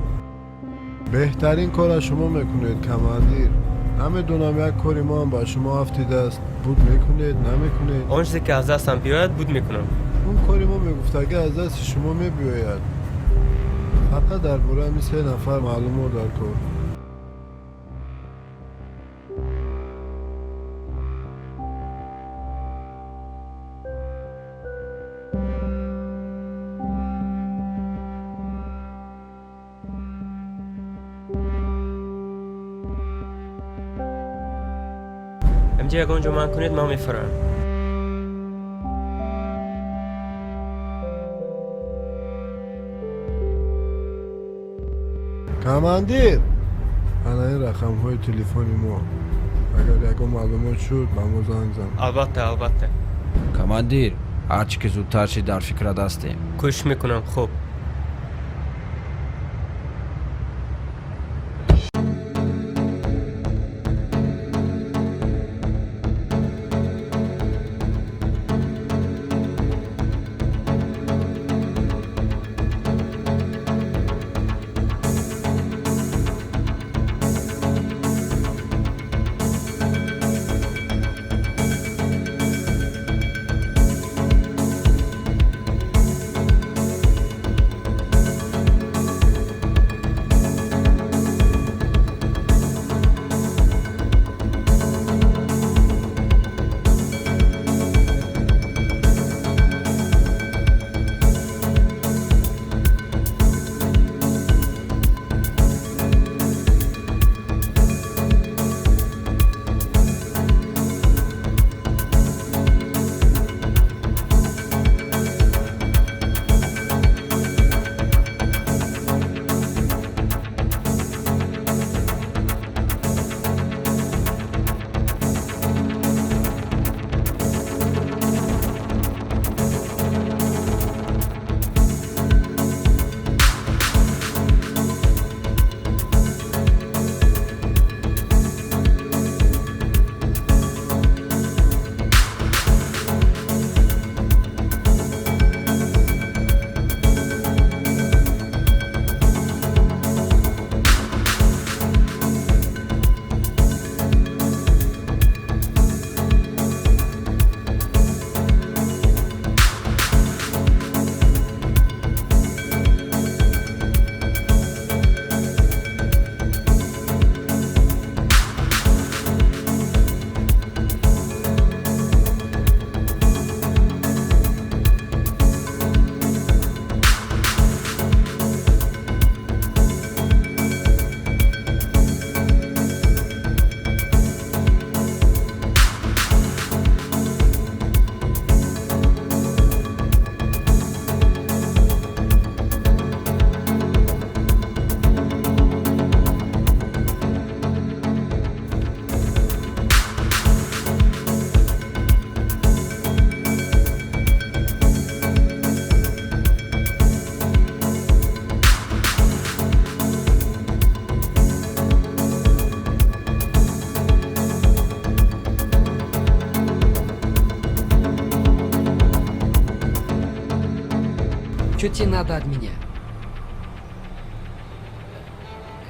بهترین کار از شما میکنید کماندیر نمیدونم یک کاری ما هم با شما افتیده است بود میکنید نمیکنید آن چیزی که از دستم بیاید بود میکنم اون کاری ما میگفت اگه از دست شما میبیاید فقط درباره همین 3 نفر معلومات در کار امجا یکان جمع کنید من میفرم کماندیر انا این رقم های تلفنی ما اگر یکان معلومات شد با ما زنگ زن البته командир ҳарчи ки зудтар шид дар фикрат ҳастем кӯшиш мекунам хуб Что тебе надо от меня?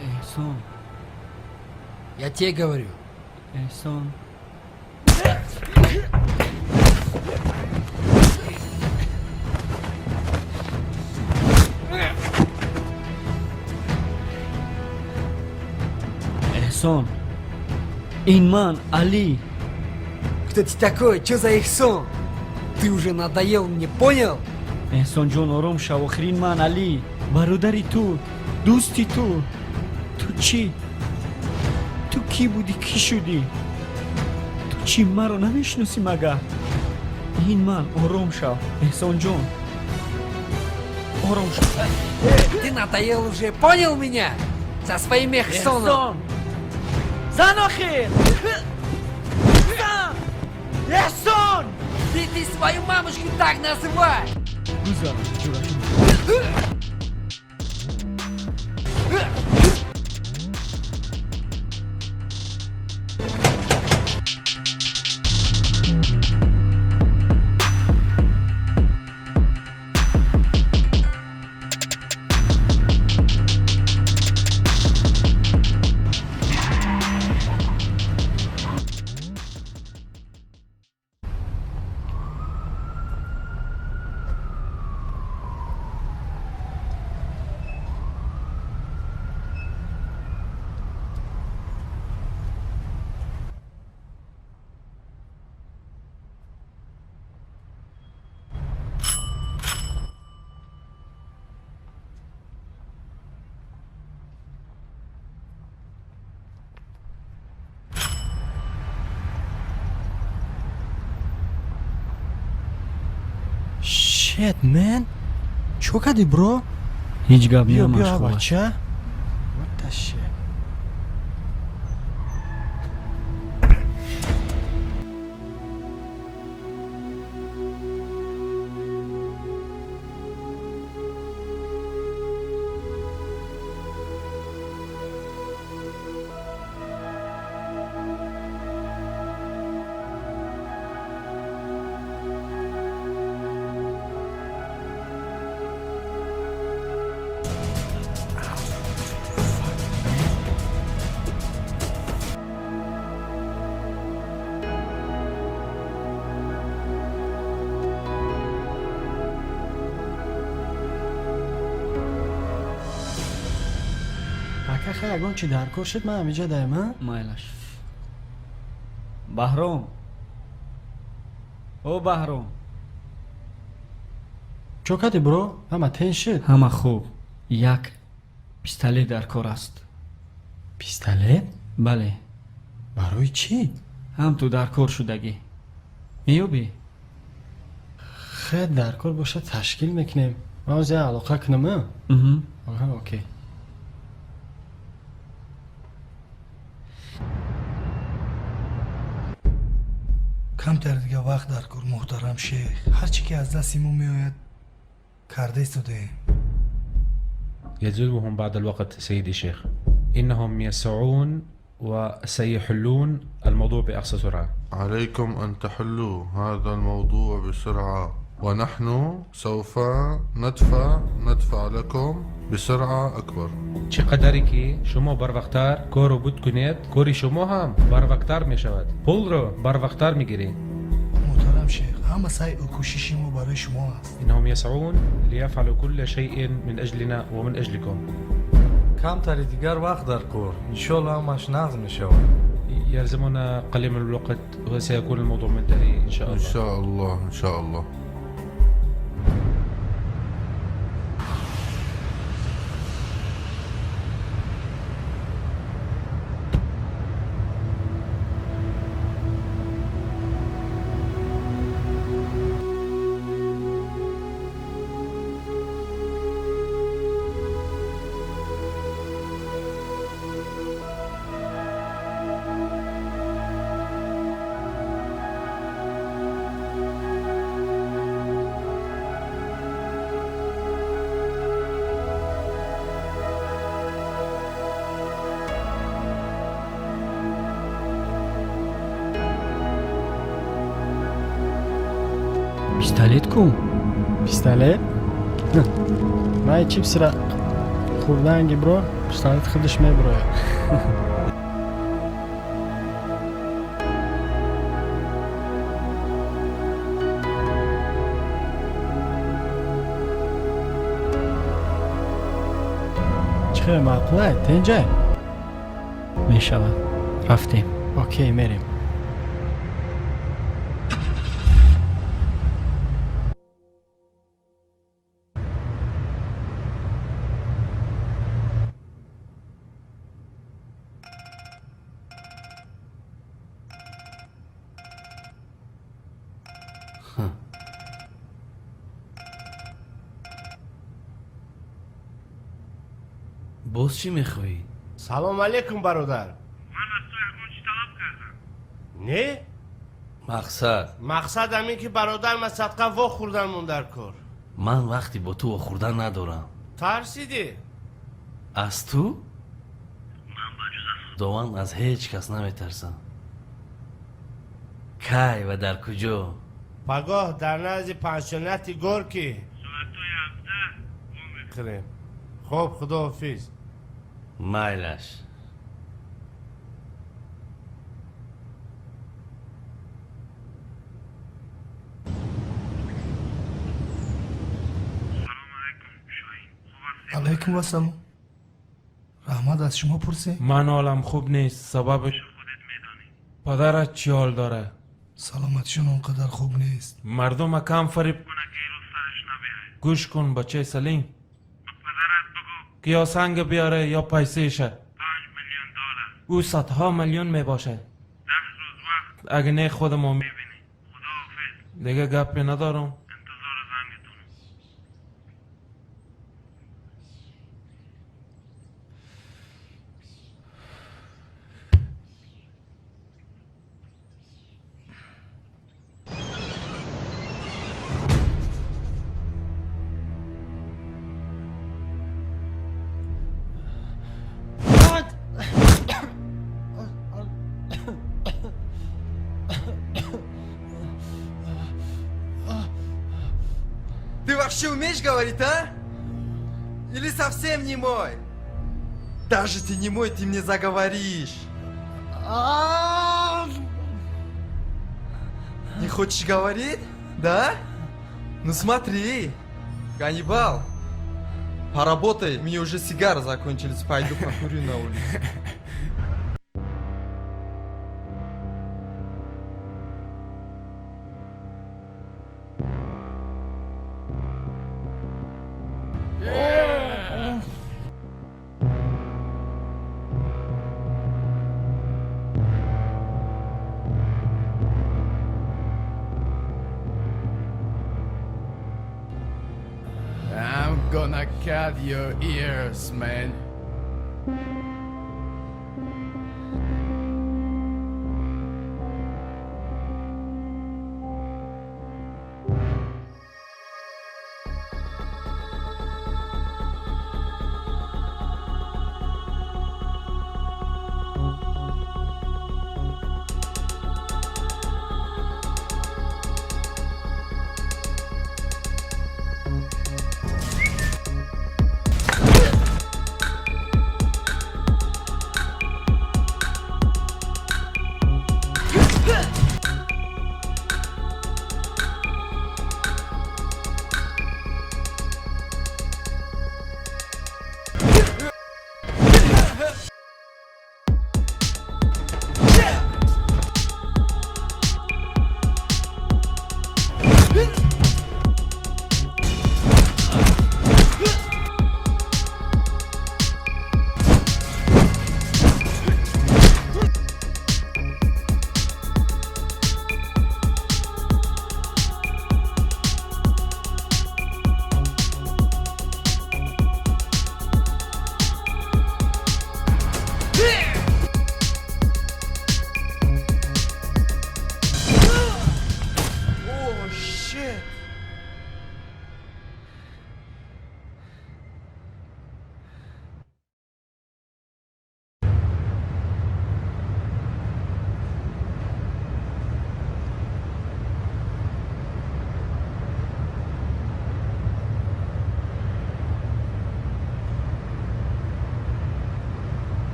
Эйсон, Я тебе говорю. Эйсон. Эйсон. Инман, Али. Кто ты такой? Что за Эхсон? Ты уже надоел мне, понял? эҳсон ҷон ором шав. охирин ман Али, бародари ту, дӯсти ту. Ту чӣ? Ту кӣ будӣ, кӣ шудӣ? Ту чӣ, маро намешиносӣ магар? Ин ман, ором шав. эҳсон ҷон, ором шав. Ты надоел уже, понял меня? Со своим Эхсоном. Зан охир! Зан! Эхсон! Ты свою мамочку так называй! Гузар, ҷурашим. Shit, man. Чё кади, bro? Ҳеҷ гап Бия, не бия, машғул. бача. What the shit? Акаха, ягон чи дар кор шуд, ман ҳамиҷа даем, а? Майлаш. Баҳром. О Баҳром. Чё кади, bro? Ҳама тен шуд? Ҳама хуб. Як пистолет дар кор аст. Пистолет? Бале. Барои чӣ? ҳам ту дар кор шудагӣ. меёбӣ? Хеле дар кор боша ташкил мекунем. Ман оз я алоқа кунам, а? Аҳа, окей. камтар дига вақт дар кор муҳтарам шейх. ҳар чӣ ки аз дасти мо меояд карда истодаем. يجذبهم بعض الوقت سيدي الشيخ. إنهم يسعون وسيحلون الموضوع بأقصى سرعة. عليكم أن تحلوا هذا الموضوع بسرعة، ونحن سوف ندفع لكم بسرعة أكبر. چقدری که شما بر وقتار کارو بود کنید، کاری شما هم بر وقتار می شود. پول رو بر وقتار می گیرید. محترم شیخ، همه سعی و کوشش ما برای شما است. إنهم يسعون ليفعلوا كل شيء من أجلنا ومن أجلكم. کمتری دیگر وقت در کار. انشالله همش نقض می شود. يلزمنا قليل من الوقت وسيكون الموضوع منتهي إن شاء الله. إن شاء الله إن شاء الله. пистолет ку? Пистолет? من چیپس را خوردنگی برو پشتانت خودش میبره. چخیره معقوله تنجه میشود رفتیم. اوکی میریم. باز چی میخوایی؟ سلام علیکم برادر. نه؟ مقصد همین که برادر من صدقه وا خوردن من در کار. من وقتی با تو خوردن ندارم. ترسیدی؟ از تو؟ دوان از هیچ کس نمیترسم. کی و در کجا؟ پگاه در نزد پنسیونات گورکی. خیلی خب خداحافظ. مایلش. علیکم و سلام. رحمت از شما پرسه؟ من حالم خوب نیست. سببش پدرت چی حال داره؟ سلامتشون اونقدر خوب نیست. مردم کم فریب کنه که ایروز سرش نبیه. گوش کن بچه سلیم. پدرت بگو که یا سنگ بیاره یا پیسهشه. 5 میلیون دلار. او صدها میلیون میباشه. 10 روز وقت. اگه نه خود ما میبینی. خداحافظ. دیگه گپی ندارم. انتظار زنگتون. Ты вообще умеешь говорить, а? Или совсем немой? Даже ты немой, ты мне заговоришь. Не хочешь говорить? Да? Ну смотри, Ганнибал, поработай, мне уже сигары закончились, пойду покурю на улице. I'm gonna cut your ears, man.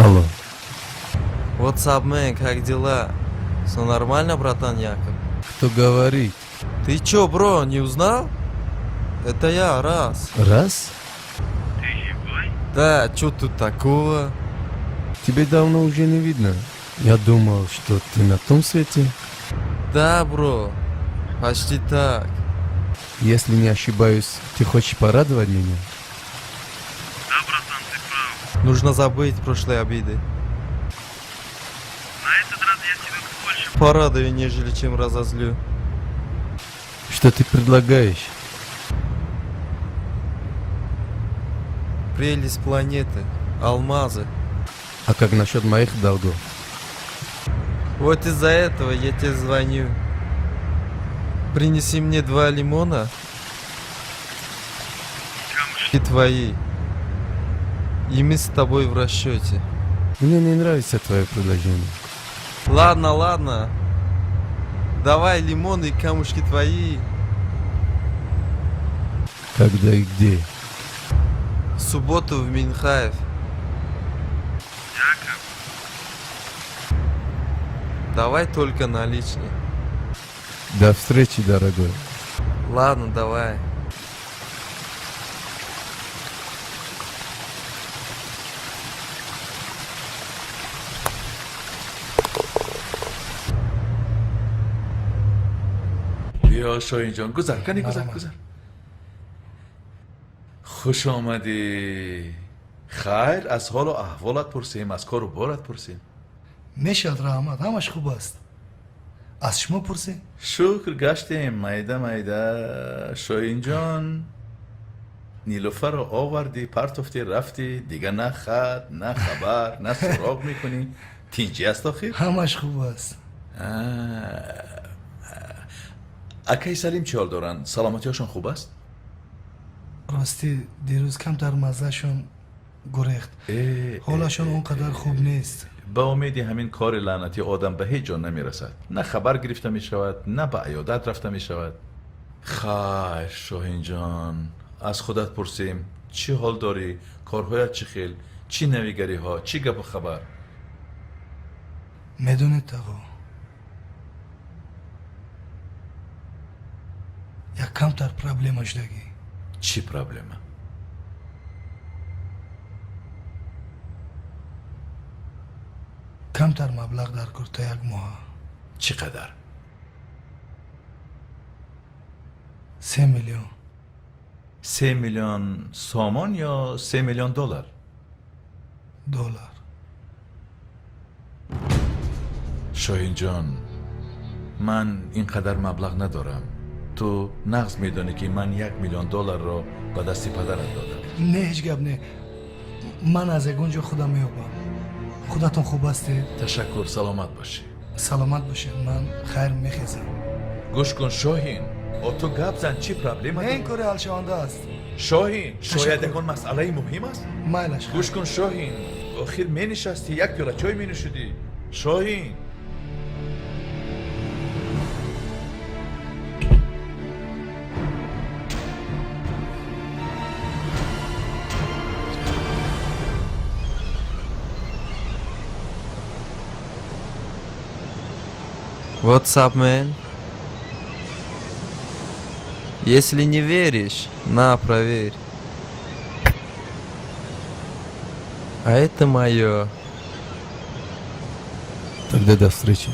Алло. What's up, man? Как дела? Все нормально, братан Яков? Кто говорит? Ты чё, бро, не узнал? Это я, Раз. Раз? Да, чё тут такого? Тебе давно уже не видно. Я думал, что ты на том свете. Да, бро, почти так. Если не ошибаюсь, ты хочешь порадовать меня? Да, братан, ты прав. Нужно забыть прошлые обиды. На этот раз я тебя больше Порадую, нежели чем разозлю. Что ты предлагаешь? Прелесть планеты, алмазы. А как насчет моих долгов? Вот из-за этого я тебе звоню. Принеси мне 2 лимона и твои. И мы с тобой в расчете. Мне не нравится твое предложение. Ладно, ладно. Давай лимоны и камушки твои. Когда и где? В субботу в Минхаев. Давай только наличные. До встречи, дорогой. Ладно, давай. بیا شاهین جان گذر کنی گذر خوش آمدی خیر از حال و احوالت پرسیم از کار و بارت پرسیم میشد رحمت همش خوب است از شما پرسیم شکر گشتیم مایده شاهین جان نیلوفر رو آوردی پرتفتی رفتی دیگه نه خط نه خبر نه سراغ میکنی تینجی است آخیر همش خوب است اکای سلیم چی حال دارن؟ سلامتی هاشون خوب است؟ راستی دیروز کم در مزهشون گریخت حالشون اونقدر خوب نیست با امیدی همین کار لعنتی آدم به هیچ جا نمیرسد نه خبر گرفته میشود نه به عیادت رفته میشود خیر شاهین جان از خودت پرسیم چی حال داری؟ کارهایت چی خیل؟ چی نویگری ها؟ چی گپ و خبر؟ میدونید آقا یک کمتر پرابلم اجدگی چی پرابلم؟ کمتر مبلغ در کار تا یک ماه چقدر؟ 3 میلیون 3 میلیون سامان یا 3 میلیون دلار؟ دلار شاهین جان من اینقدر مبلغ ندارم تو نقص میدونی که من 1 میلیون دلار رو به دستی پدرت دادم نه هیچ گپ نه من از اونجا خودم میابم خودتون خوب هستی؟ تشکر سلامت باشی سلامت باشی من خیر میخیزم گوش کن شاهین او تو گپ زن چی پرابلم نه این کار حل شونده است شاهین شاید یکون مسئله مهم است مایلش گوش کن شاهین آخر می نشستی یک پیاله چای می نوشیدی شاهین What's up, man? Если не веришь, на, проверь. А это мое. Тогда до встречи.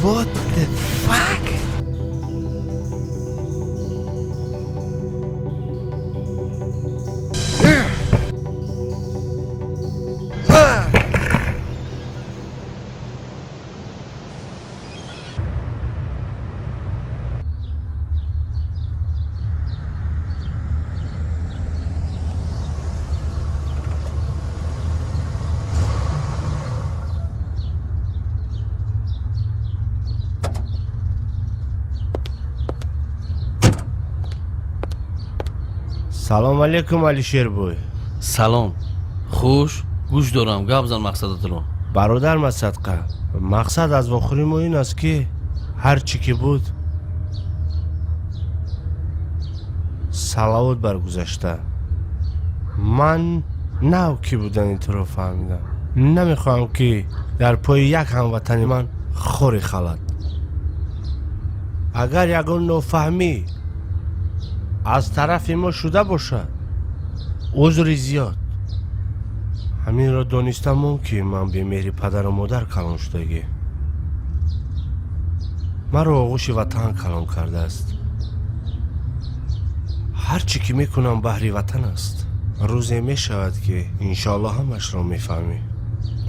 What the fuck? салом алейкум алишербой. салом. хуш гӯш дорам, гап зан мақсадатро. бародар масадқа, мақсад аз вохӯри мо ин аст ки ҳар чӣ ки буд салавот бар гузашта. ман нав ки будани туро фаҳмидам. намехоҳам ки дар пои як ҳамватани ман хоре халад. агар ягон нофаҳмӣ аз тарафи мо шуда бошад, узри зиёд. ҳаминро донистамон ки ман бемеҳри падару модар калон шудагӣ. маро оғӯши ватан калон кардааст. ҳар чӣ ки мекунам баҳри ватан аст. рӯзе мешавад ки иншоаллоҳ ҳамашро мефаҳмӣ.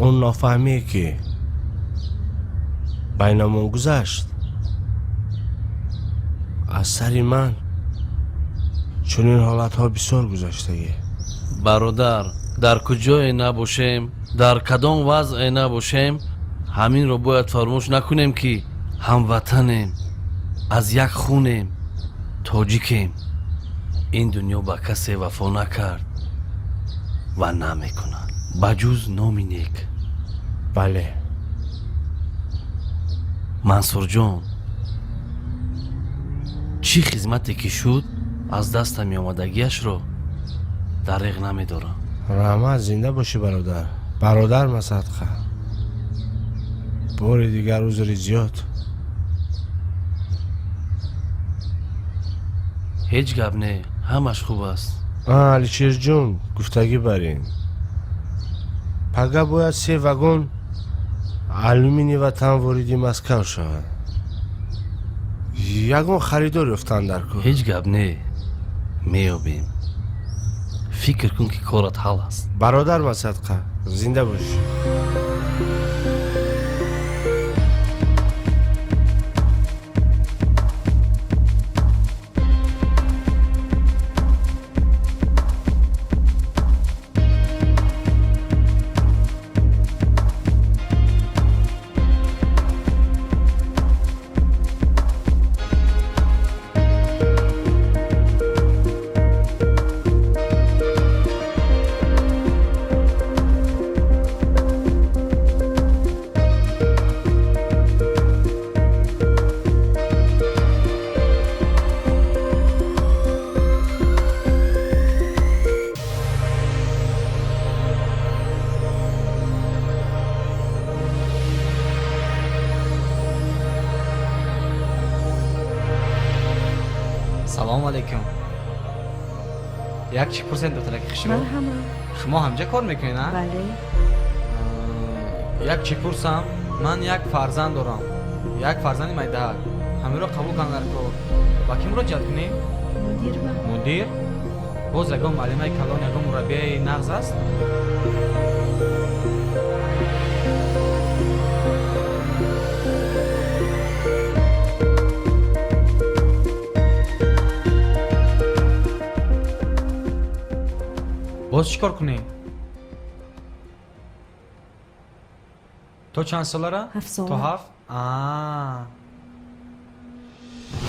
он нофаҳмие ки байнамон гузашт, аз сари ман чунин ҳолатҳо бисёр гузаштагӣ. бародар, дар куҷое набошем, дар кадом вазъе набошем, ҳаминро бояд фаромӯш накунем ки ҳамватанем, аз як хунем, тоҷикем. ин дунё ба касе вафо накард ва намекунад ба ҷуз номи нек. бале мансурҷон, чӣ хизмате ки шуд, аз дастами омадагиашро дариғ намедорам. раҳмат, зинда бошӣ бародар. бародар масадқа, бори дигар узри зиёд. ҳеҷ гап не, ҳамаш хуб аст. алишерҷон, гуфтагӣ барин. пага бояд 3 вагон алюмини ватан вориди Москав шавад. ягон харидор ёфтан дар кор. ҳеҷ гап не, меёбем. фикр кун ки корат ҳал аст. бародар масадқа, зинда бош. салом алейкум. як чӣ пурсед духтараки хушро? шумо ҳамҷа кор мекунед, а? бале. як чӣ пурсам, ман як фарзанд дорам. як фарзанди майдаак. ҳамиро қабул кунам дар кор. ба ки муроҷиат кунем? мудир ба. мудир? боз ягон муаллимаи калон, ягон мураббияи нағз аст? боз чӣ кор кунем? то чанд солара? 7 сола. то 7?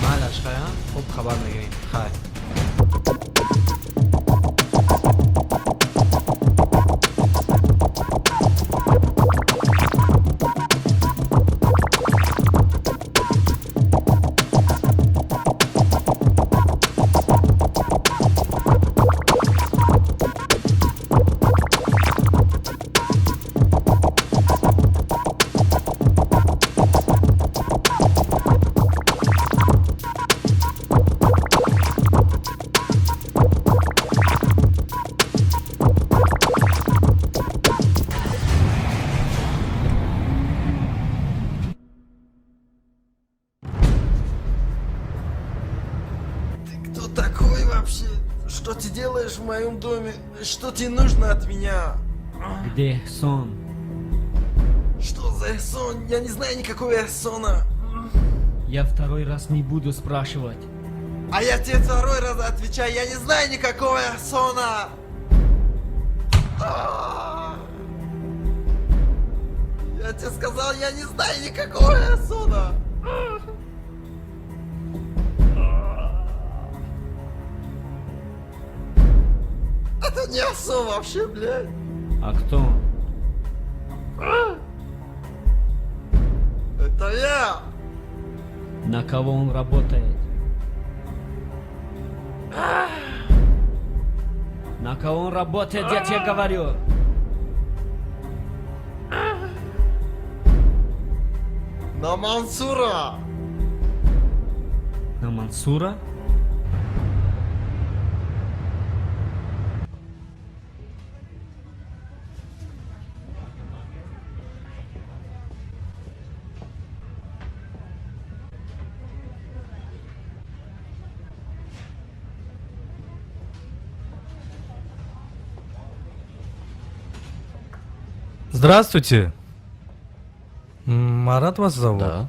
майлаш хая, хуб хабар мегирем. хай. Что ты делаешь в моем доме? Что тебе нужно от меня? Где сон? Что за сон? Я не знаю никакого Эхсона. Я второй раз не буду спрашивать. А я тебе второй раз отвечаю, я не знаю никакого Эхсона. Я тебе сказал, я не знаю никакого Эхсона. не осо вообще, блядь. А кто? Это я. На кого он работает? На кого он работает, я тебе говорю? На Мансура. На Мансура? Здравствуйте. Марат вас зовут? Да.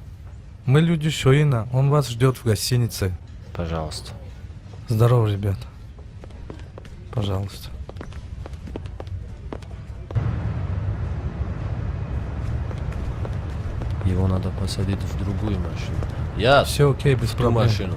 Мы люди Шоина. Он вас ждет в гостинице. Пожалуйста. Здорово, ребят. Пожалуйста. Его надо посадить в другую машину. Я Все окей, без в ту проблем. машину.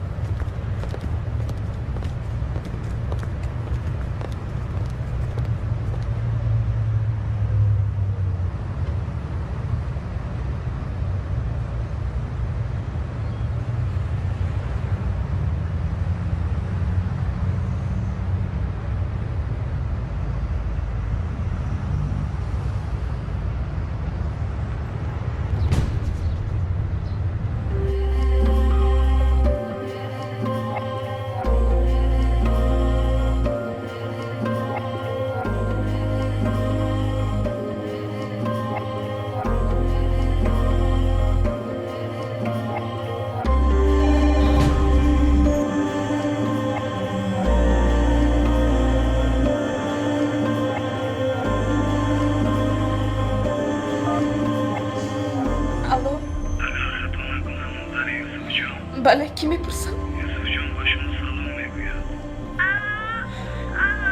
بله کی میپرسم؟ یوسف جان با شما سلام میگوید.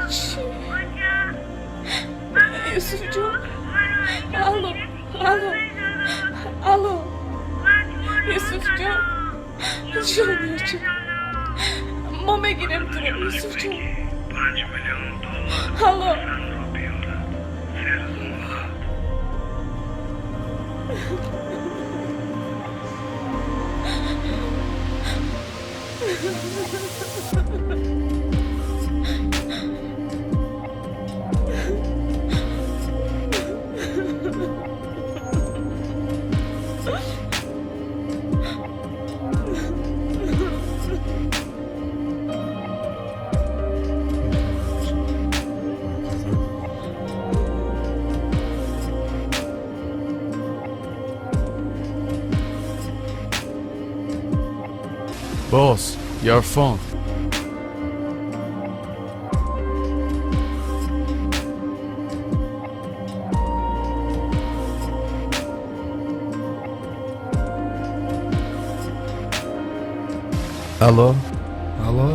چی؟ یوسف جان الو الو الو یوسف جان جان جان ما میگیریم تو رو یوسف جان 5 میلیون دلار الو سن رو بیاره. سرتون بخواد. Boss, your phone. الو الو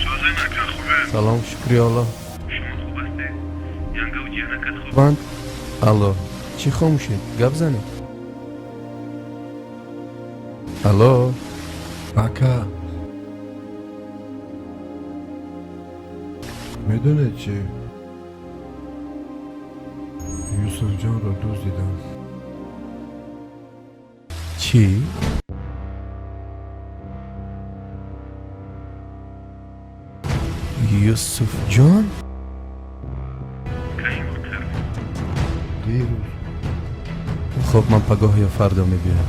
سوزه نکن خوبه. سلام شکری الله شما خوب هستی؟ ینگه و جیرنکت خوب. بند الو چی خاموشید گپ زنید الو اکا میدونه چی؟ یوسف جان رو دزدیدم. چی؟ یوسف جان؟ دیروز خب من پگاه یا فردا میبینم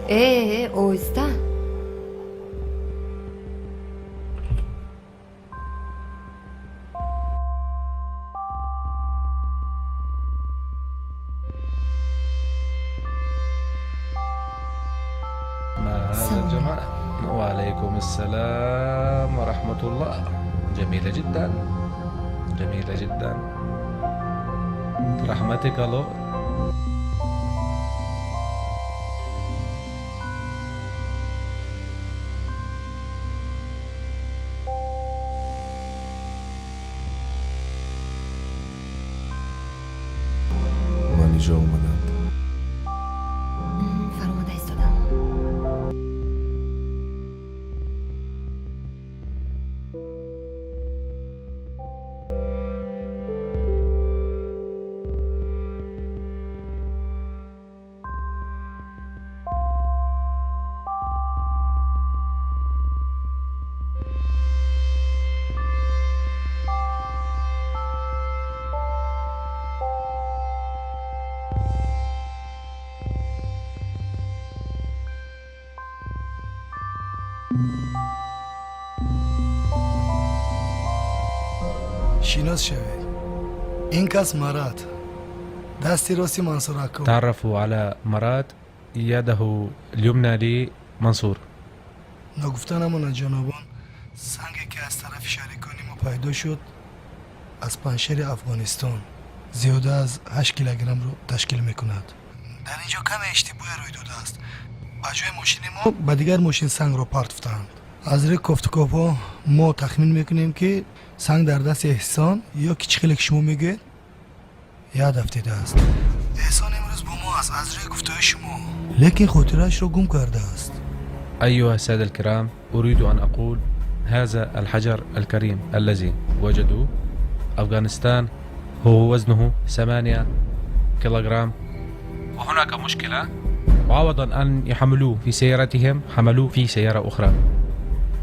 اویستا ما هذا الجمال؟ وعليكم السلام ورحمة الله. جميلة جدا، جميلة جدا. رحمتك الله. من اینجا اومدم. فرموده ایستادم. شناس شوید. این کس مراد دستی راستی منصور اکو. تعرفوا على مراد، يده اليمنى لمنصور. نگفتنمون جنابان سنگی که از طرف شریکانی ما پیدا شد از پنشیر افغانستان زیاده از 8 کیلوگرم رو تشکیل میکند. در اینجا کم اشتباهی روی داده است. با جای ماشین ما با دیگر ماشین سنگ رو پارتفتند. از روی گفتگوها ما تخمین میکنیم که سنگ در دست احسان یا کچخیلی که شما میگید یاد افتیده است. احسان امروز با ما است از روی گفتگوی شما، لیکن خاطرش رو گم کرده است. أيها السادة الكرام، أريد أن أقول هذا الحجر الكريم الذي وجدوه أفغانستان هو وزنه 8 كيلوغرام، وهناك مشكلة، وعوضا أن يحملوه في سيارتهم حملوه في سيارة أخرى،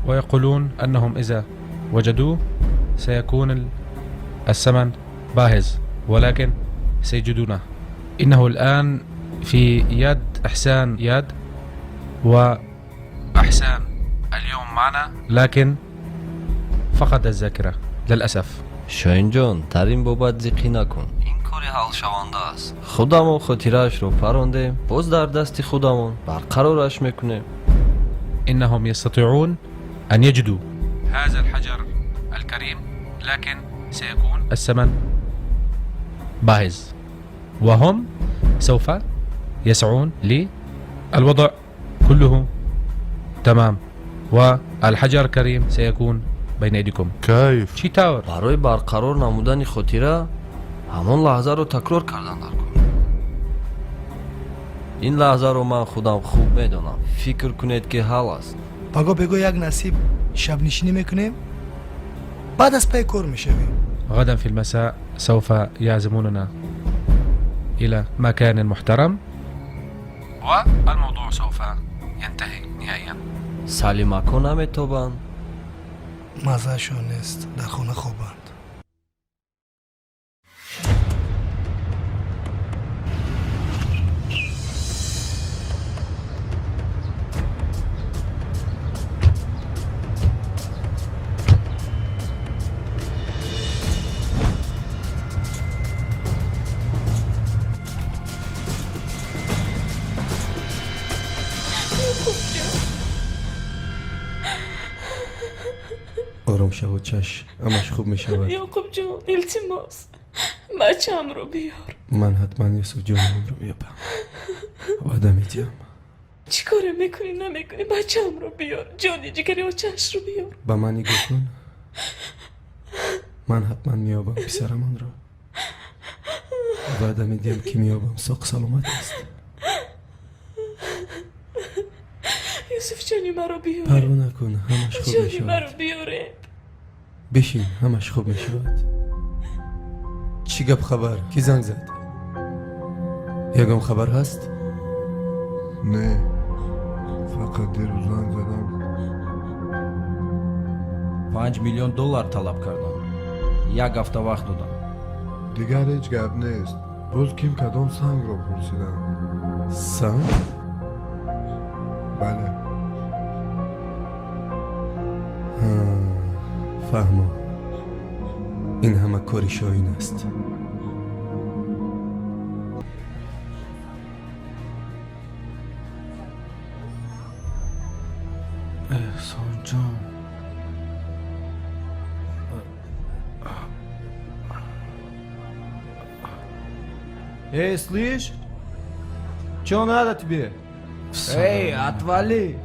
ويقولون أنهم إذا وجدوه سيكون الثمن باهظ، ولكن سيجدونه. إنه الآن في يد إحسان ياد، وإحسان اليوم معنا لكن فقد الذاكرة للأسف. شاهین جان، در این بابت ذیقی نکن. این کاری حل شونده است. خودمون خاطرش رو پروندیم، باز در دست خودمون برقرارش میکنیم. إنهم يستطيعون أن يجدوا هذا الحجر الكريم، لكن سيكون الثمن باهظ، وهم سوف يسعون للوضع كله تمام، والحجر الكريم سيكون بين أيديكم. كيف؟ چی طور؟ برای برقرار نمودن خاطره همان لحظه رو تکرار کردن در کن. این لحظه رو من خودم خوب میدونم. فکر کنید که حال است. پگاه بگو یک نصیب شب نشینی میکنیم، بعد از پی کار میشویم. غدا في المساء سوف يعزموننا إلى مكان محترم، والموضوع سوف ينتهي نهائيا. سلیمکان نمیتابند. مزهشون نیست، در خونه خوابند. آرام شو چش، همش خوب می شود. یعقوب جان التماس بچه‌م رو بیار. من حتما یوسف جانم رو میابم. وعده میدیم. چی کاره میکنی نمیکنی؟ بچه‌م رو بیار. جانی جگری و چش رو بیار. با من نگاه کن. من حتما میابم پسرمان رو. وعده میدیم که میابم ساق سلامت است. یوسف جانی مرا بیاره. پروا نکن، همش خوب جانی میشود. مرا بیاره. بشین، همش خوب میشود. چی گپ خبر؟ کی زنگ زد؟ یکم خبر هست؟ نه، فقط دیروز زنگ زدم. 5 میلیون دلار طلب کردن. یک هفته وقت دادم. دیگر هیچ گپ نیست. باز کیم کدام سنگ رو پرسیدم. سنگ؟ بله. فهمم. این همه کاری شاهین است. احسان جان. Эй, слышь? Чё надо тебе? Эй, отвали!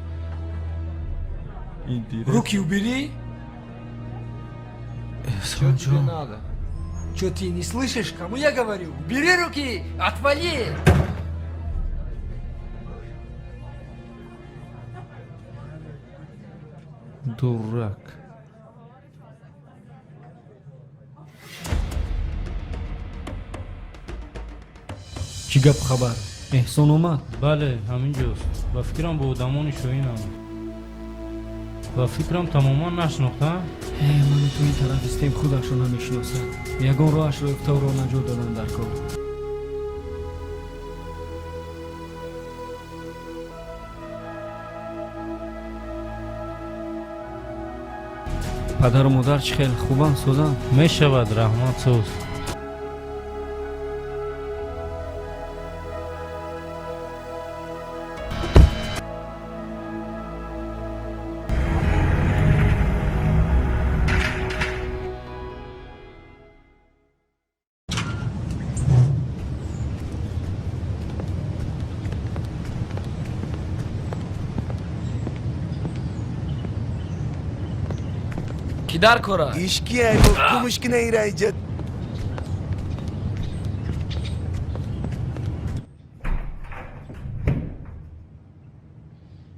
Руки убери! Чё тебе надо? Чё ты не слышишь, кому я говорю? Убери руки! Отвали! Дурак. чӣ гап хабар? эҳсон омад? бале, ҳаминҷост. ба фикрам бо одамони шоҳинам. ба фикрам тамоман нашнохтам. ману ту ин тараф истем, худашро намешиносад. ягон роҳашро ифторо наҷот додан дар кор. падару модар чӣ хел хубанд, созанд? мешавад, раҳмат, соз. کی در کاره؟ ایشکی ای با کمش کنه ایره ایجاد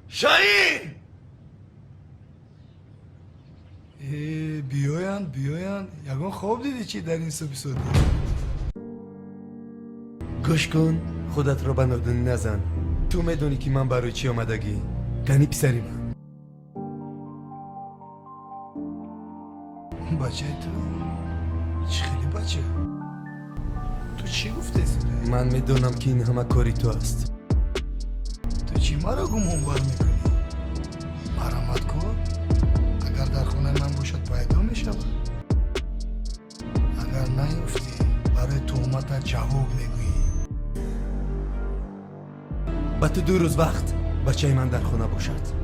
شاهین بیاین یگان خواب دیدی چی در این صبح صدی گوش کن، خودت را به نادونی نزن. تو میدونی که من برای چی آمدگی؟ گنی پسری من. بچه تو چی خیلی بچه تو چی گفته؟ من میدونم که این همه کاری تو است. تو چی مرا گمان بر میکنی؟ مرامت کن اگر در خونه من باشد پیدا میشود اگر نیفتی برای تهمت جواب میگویی با تو 2 روز وقت بچه من در خونه باشد.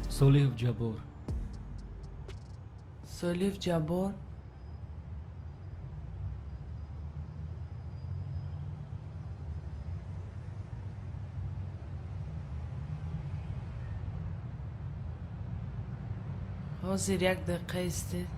صالح جبار. صالح جبار؟ حاضر 1 دقیقه استید.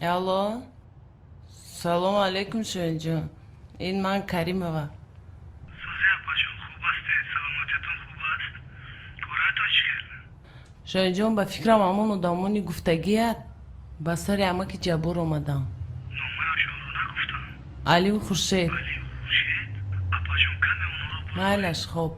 الو سلام علیکم شاهین جان این من کریمова سوزی باشون خوب هستی سلامتتون خوب است کره تاجیک شاهین جان به فکرم همون آدمانی گفتگی هست به سر عمک جبار آمدم نامه شما رو نگفتم علی و خورشید علی و خورشید اپا جون کمی اونا رو مالش خوب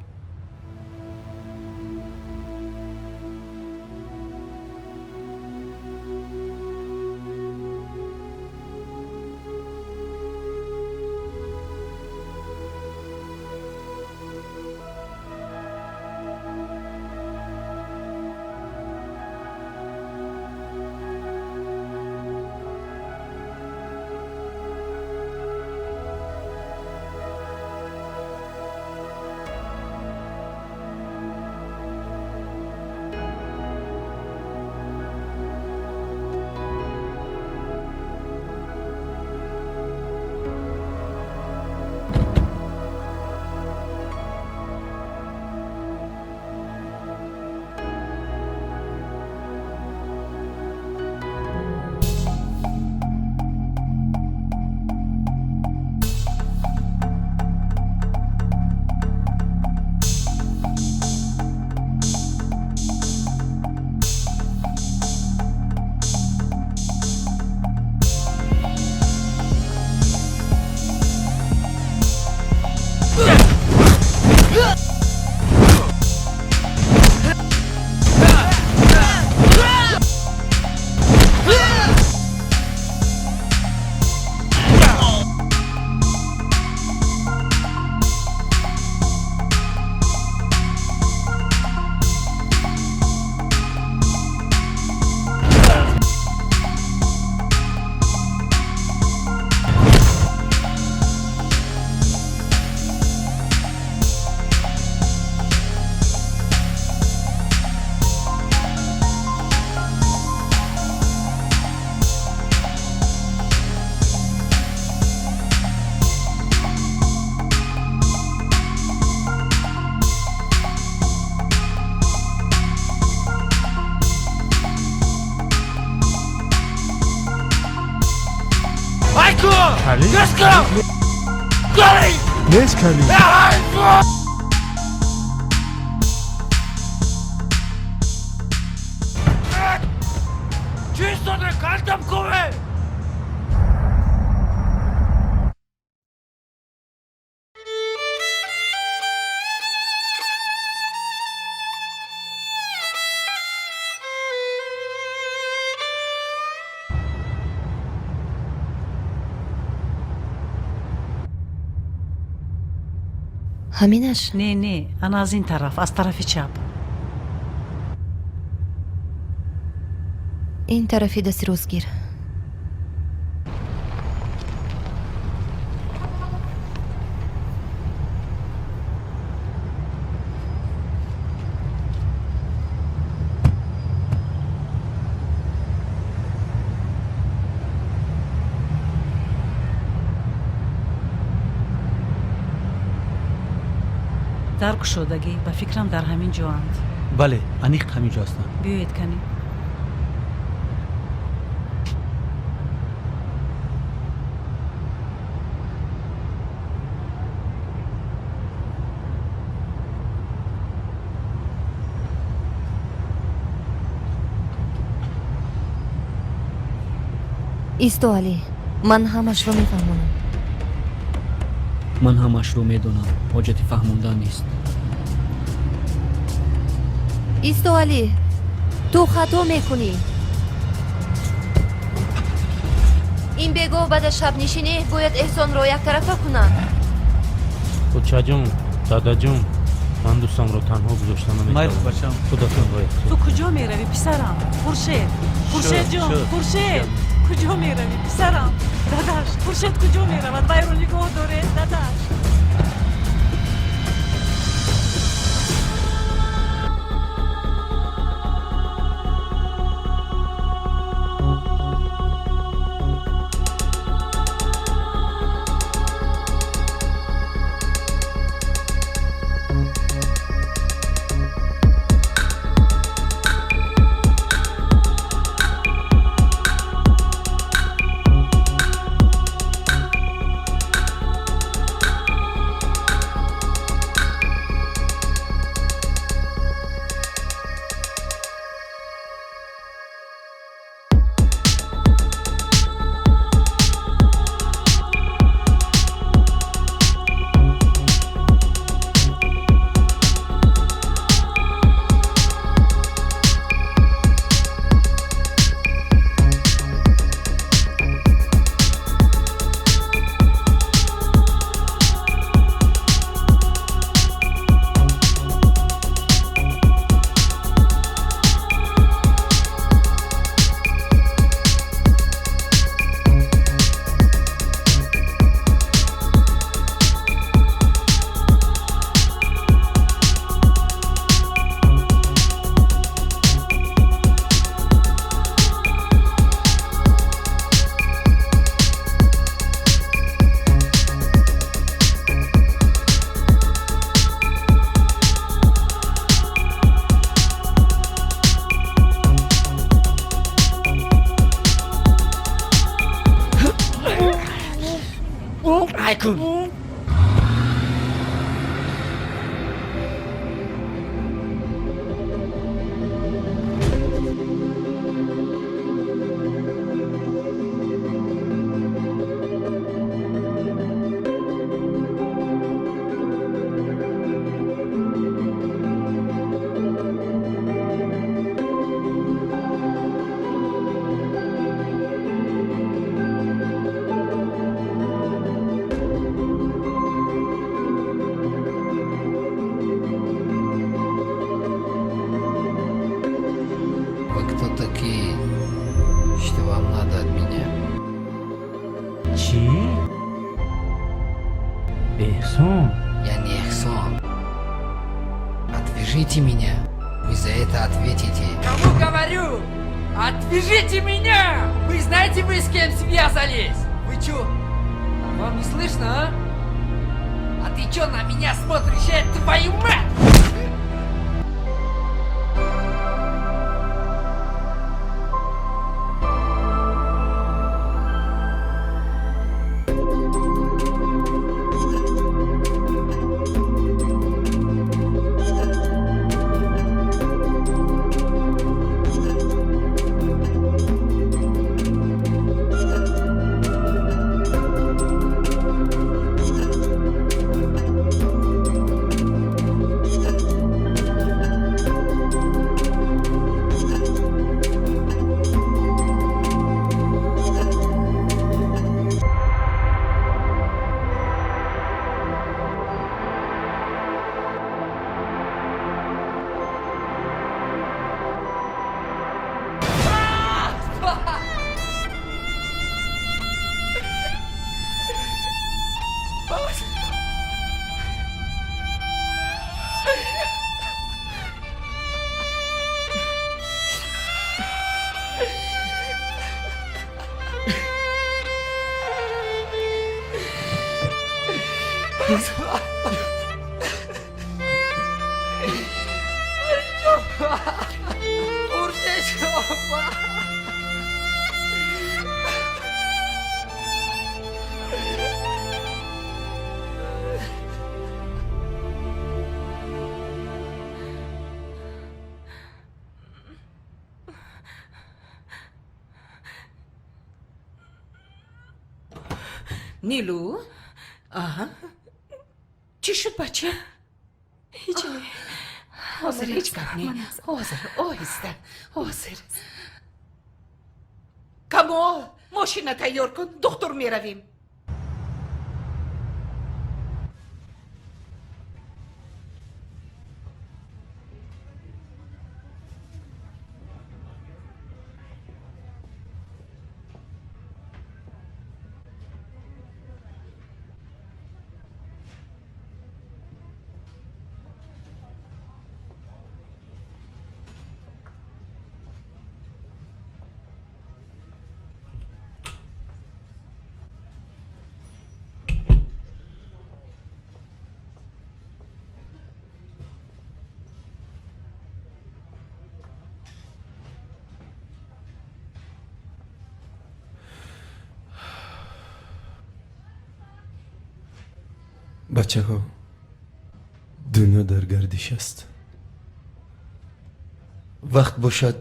Айко! Кали? Гашка! Кали! Неш Кали? Айко! Чисто не картам кове! همینش؟ نه انا از این طرف، از طرف چپ. این طرفی دستی روزگیر. در گشودگی به فکرم در همین جاند. بله انیق همینجا هستن. بیایید کنی. ایستو علی، من همش رو میفهمم. من همش رو میدونم، حاجتی فهموندن نیست. ایستو علی، تو خطا میکنی. این بگو بعد شب نشینی باید احسان رو یک طرفه کنن. کوچه جون، دادا جون، من دوستم رو تنها گذاشتن نمیتونم. مایل بچم. خداتون باید. تو کجا میروی پسرم؟ خورشید جون، خورشید کجا میروی پسرم؟ داداش خورشید کجا میرود؟ وای رو نگاه داره داداش. Aykun. Отвяжите меня. Вы за это ответите. Кому говорю? Отвяжите меня! Вы знаете, вы с кем связались? Вы чё? Вам не слышно, а? А ты чё на меня смотришь, твою мать? نیلو؟ آها چی شد بچه؟ هیچی حاضر هیچ گپ نی حاضر آهسته حاضر کمال ماشین تیار کن دکتر می رویم بچه ها دنیا در گردش است وقت باشد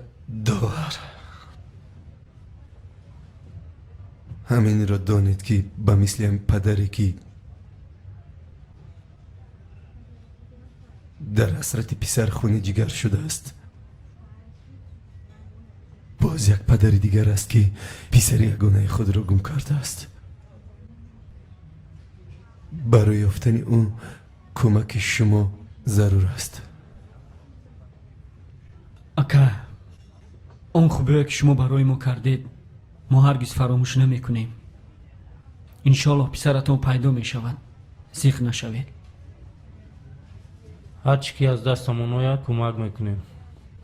داور همین را دانید که به مثل هم پدری که در حسرت پسر خون جگر شده است باز یک پدر دیگر است که پسر یگانه خود را گم کرده است برای یافتن اون کمک شما ضرور است اکا اون خوبی که شما برای ما کردید ما هرگز فراموش نمی کنیم انشالله پسرتون پیدا می شود سیخ نشوید هر چی که از دستمون آید کمک میکنیم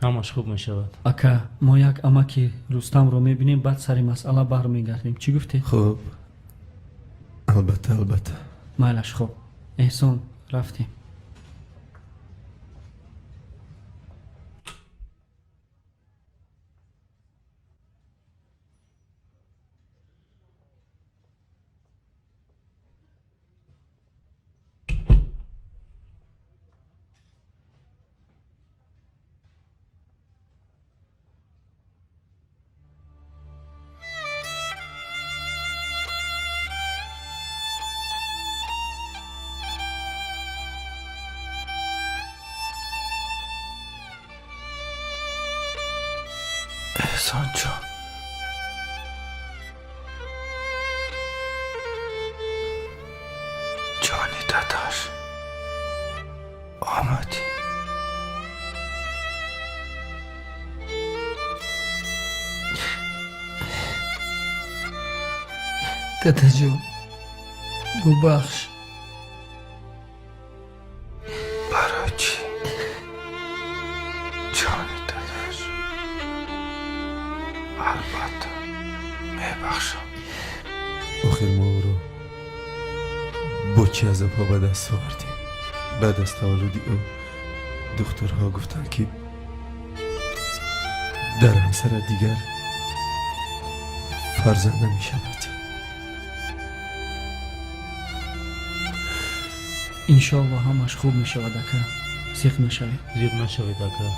همش خوب میشود اکا ما یک امکی رستم رو میبینیم بعد سر مسئله برمیگردیم چی گفتی؟ خب البته مالش خوب احسان رفتیم احسان جان جانی داداش آمدی دادا جون ببخش برای چی؟ جانی داداش البته میبخشم آخر ما او را با چه عذاب‌ها به دست آوردیم بعد از تولد او دکترها گفتن که در همسر دیگر فرزند نمی شود انشالله همش خوب می شود اکا سیخ نشوید زیر نشوید اکا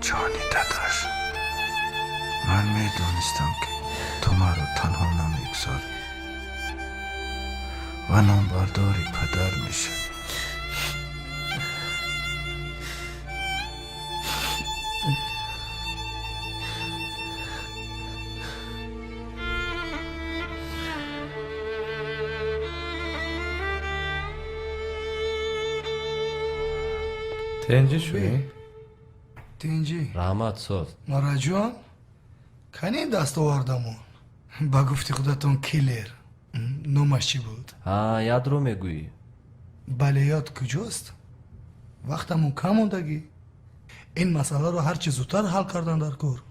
جانی داداش من میدونستم که تو ما رو تنها نمیگذاری و نامبرداری پدر میشه تنجی شوی؟ تنجی رحمت ساز مارا جان کنین دست آوردمون با گفتی خودتون کیلر نومش چی بود؟ یاد رو میگویی بله یاد کجاست؟ وقتمون کم موندگی این مسئله رو هرچی زودتر حل کردن در کار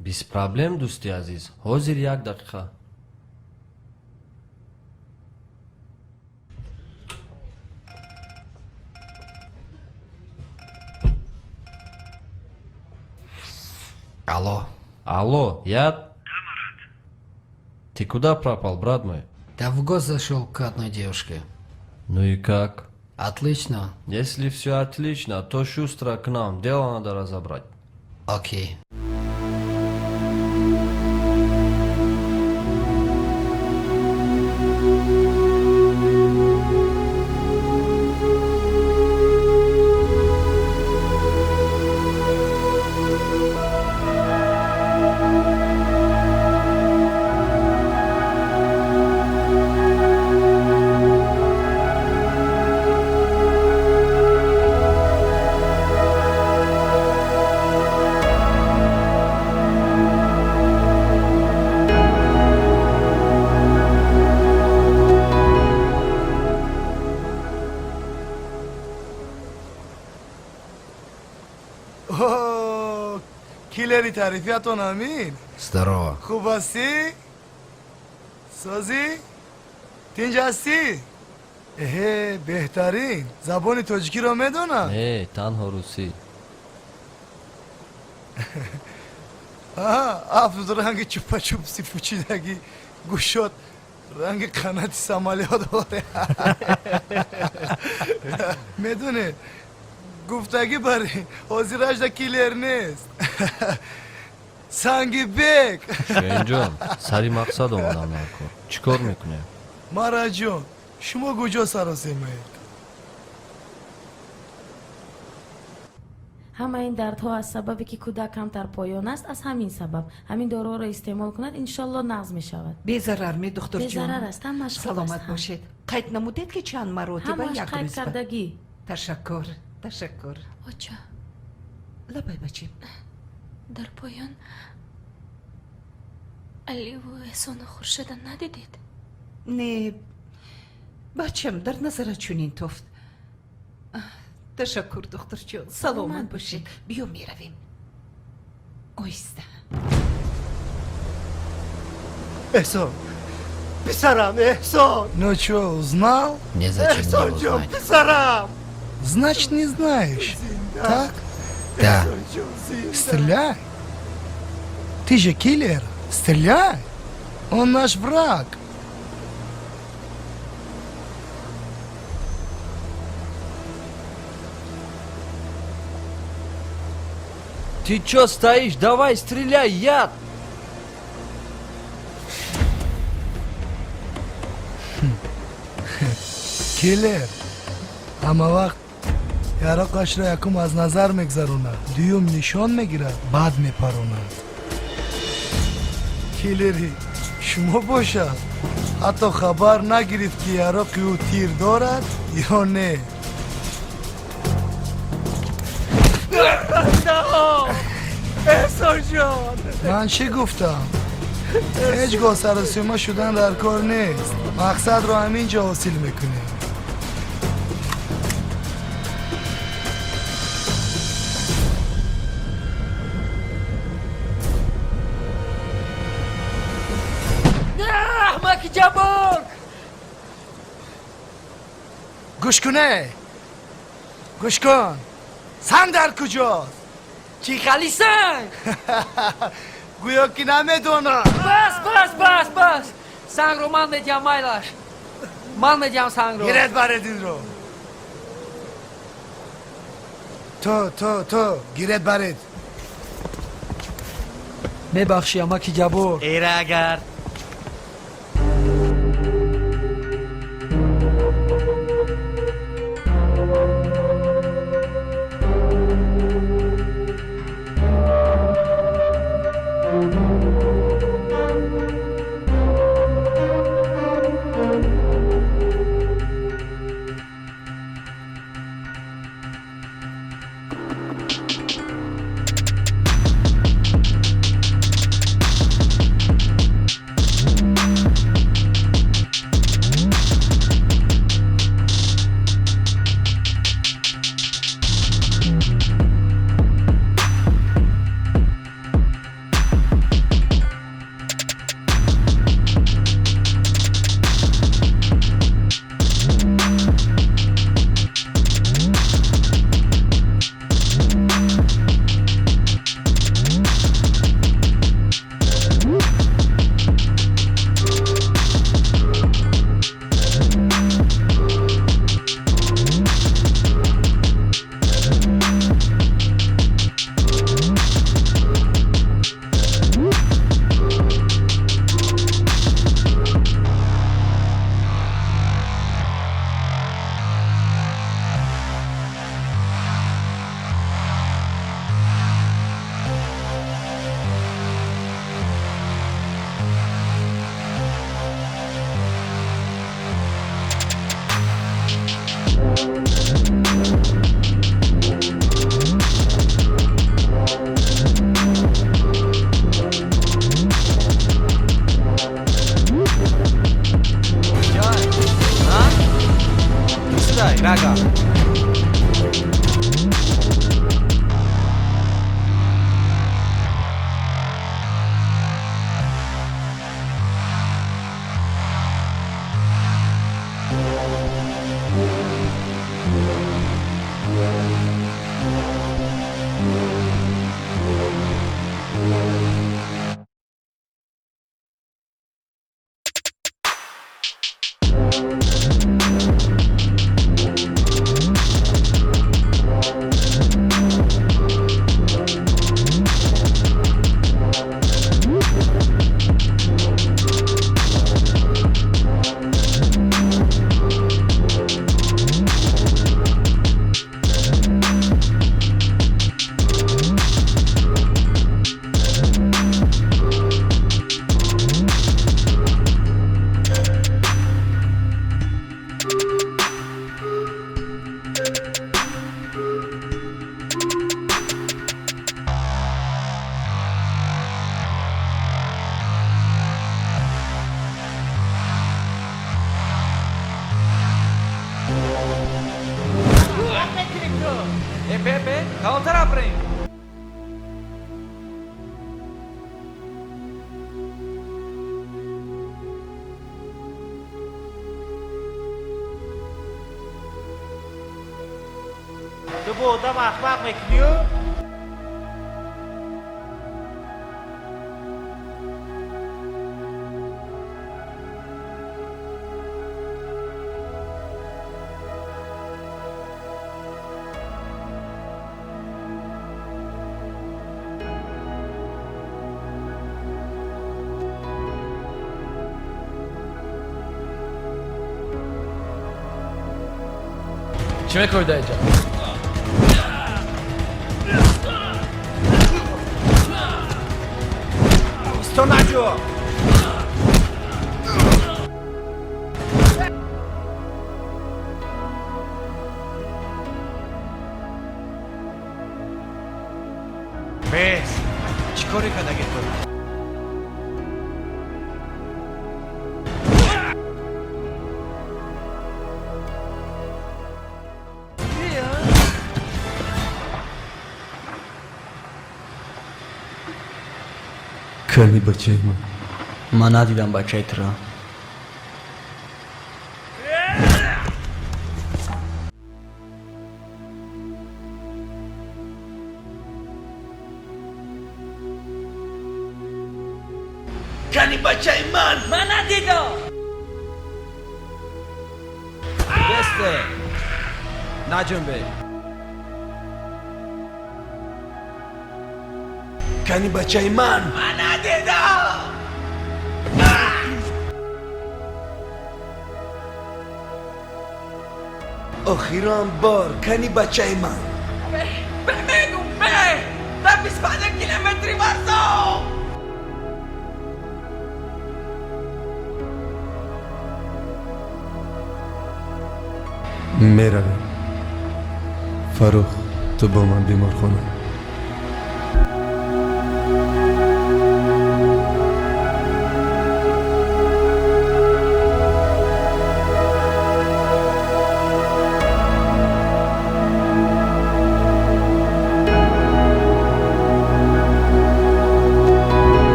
بیس پرابلم دوستی عزیز حاضر 1 دقیقه Алло, я... Да, Марат. Ты куда пропал, брат мой? Да в гости зашел к одной девушке. Ну и как? Отлично. Если все отлично, то шустро к нам. Дело надо разобрать. Окей. کیلری تعریفیتون امین Здорово. خوب هستی؟ سازی؟ تینج هستی؟ بهترین زبان تاجیکی رو میدونم نه تنها روسی افزود رنگ چوپا چوپسی پوچیدگی گوشات رنگ قناتی سمالیات داره میدونه گفتگی برای حاضرش دا کلیر نیست سنگی بک شوینجان سری مقصد اومدم نکن چیکار میکنه؟ مارا جون شما کجا سراسیمه همه این دردها از سببی که کودک کمتر پایان است از همین سبب همین دارو را استعمال کند انشالله نقض می شود بی‌ضرر می دکتر جان بی‌ضرر است هم مشغول است سلامت باشید قید نمودید که چند مرتبه همش یک قید روز کردگی تشکر تشکر اوچا لبای بچیم در پایان علی و احسان خورشید ندیدید؟ نه بچم در نظر چونین توفت تشکر دکتر جان سلامت باشید بیا می رویم آیسته احسان پسرم احسان Ну что, узнал? Незачем Эхсон его Джон, знать. писарам! Значит, не знаешь, так? Да. Стреляй! Ты же киллер, стреляй! Он наш враг! Ты чё стоишь? Давай стреляй, яд! کیلر همه وقت یراقش را یکم از نظر میگذرونه دیوم نشان میگیرد بعد میپروند کیلری شما باشد حتی خبر نگرفت که یراقی او تیر دارد یا نه احسان جان من چی گفتم؟ هیچ گاه سر و سیما شدن در کار نیست مقصد رو همینجا حاصل میکنیم احمق جبار گوش کنه گوش کن سنگ در کجاست؟ چی خالی سنگ گویا که نمیدونم بس سنگ رو من میدیم مایلاش من میدیم سنگ رو گیرت برد این رو تو گیرت برد میبخشی اما کی جبور ایره اگر نگاه Pepe, kawan taraf ring. تو بودم اخبار میکنیو؟ Kime koydu Ece? Stonaggio! Bes, chikori kadagi to. کنی بچه من من ندیدم بچه‌ت را. کنی بچه من ندیدم. بسته نجنبه. کنی بچه من ندیدم. آخیران بار کنی بچه من بمیگم در 25 کیلومتری برزا میرویم فروخ تو با من بیمار خونه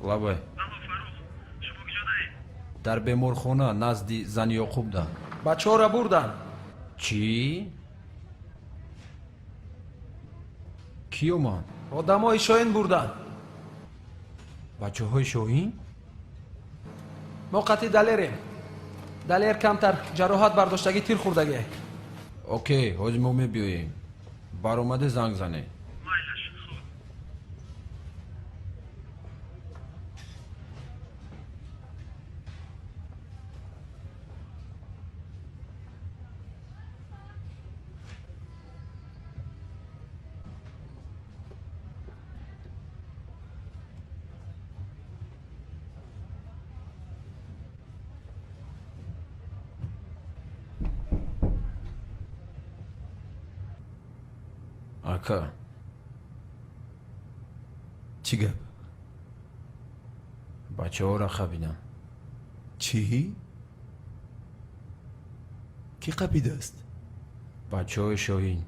лабай. дар беморхона назди зани Ёқубда. Бачаҳоро бурдан. Чӣ? Киё ман? Одамои Шоҳин бурдан. Бачаҳои Шоҳин? мо қатъи далерем. Далер камтар ҷароҳат бардоштагӣ тир хӯрдагӣ. Окей, ҳозир мо мебиёем. Баромаде занг зане. Ака. Чӣ гап? Бачаҳоро хабидам. Чӣ? Кӣ қабидааст? Бачаҳои Шоҳин.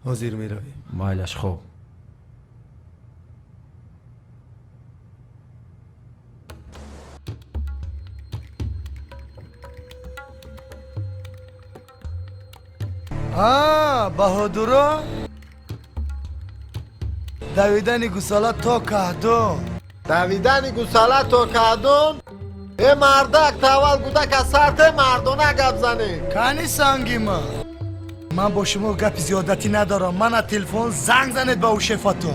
ҳозир меравем. Майлаш хоб. баҳодуро давидани гусала то каҳдон. давидани гусала то каҳдон? е мардак тавал гудак сарте мардона гап зане. кани сангима, ман бо шумо гапи зиёдатӣ надорам. мана телефон занг занед ба ушефато.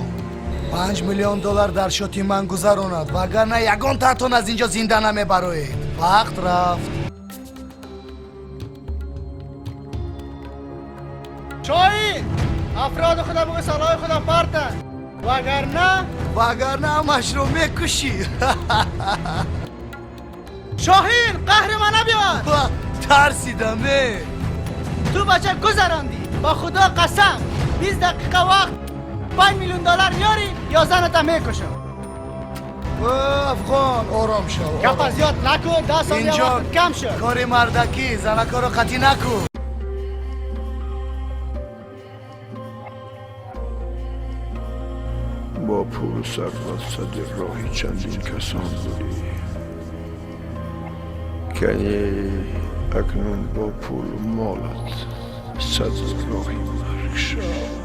$5 миллион дар шоти ман гузаронад, вагарна ягон татон аз инҷо зинда намебароед. вақт рафт. شاهین افراد خودم بگو سلاح خودم پرتن وگرنه همش رو میکشی. شاهین قهر من بیار. ترسیدمه. تو بچه گذراندی با خدا قسم 20 دقیقه وقت $5 میلیون میاری یا زنت میکشم. افغان آرام شو. گپ زیاد نکن. 10 ثانیه وقت کم شد. کاری مردکی زنکا رو قطی نکن. با پول و ثروت صد راهی چندین کسان بودی که اکنون با پول و مالت صد راهی مرگ شد.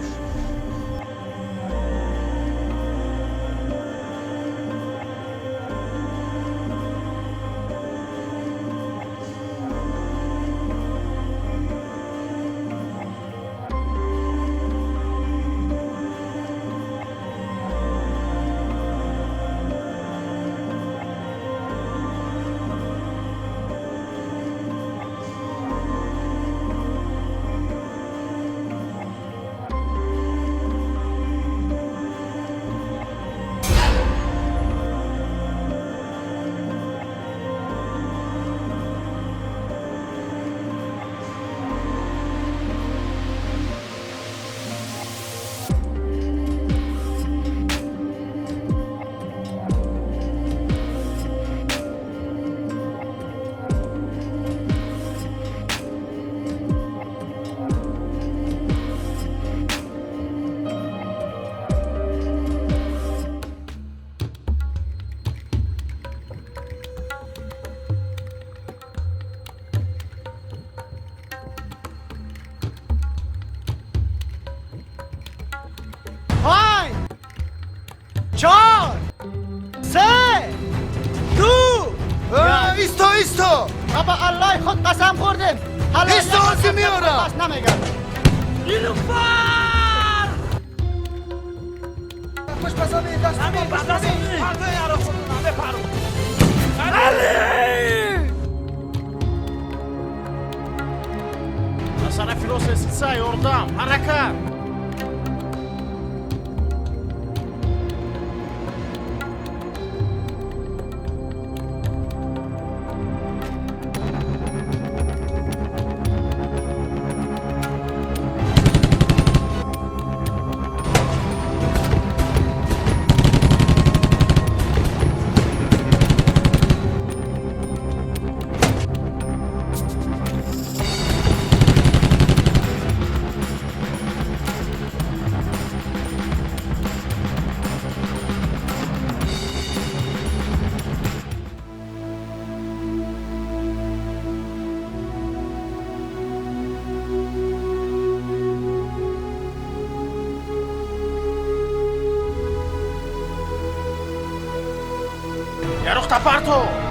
ایستو بابا الله خود قسم خوردم ایستو آزی میارم بس نمیگم نیلوفر خوش بزنی دست همه بزنی همه یارو خودم همه پارو علی اصلا فلوس سیسا یوردم حرکت Yaruq taparto.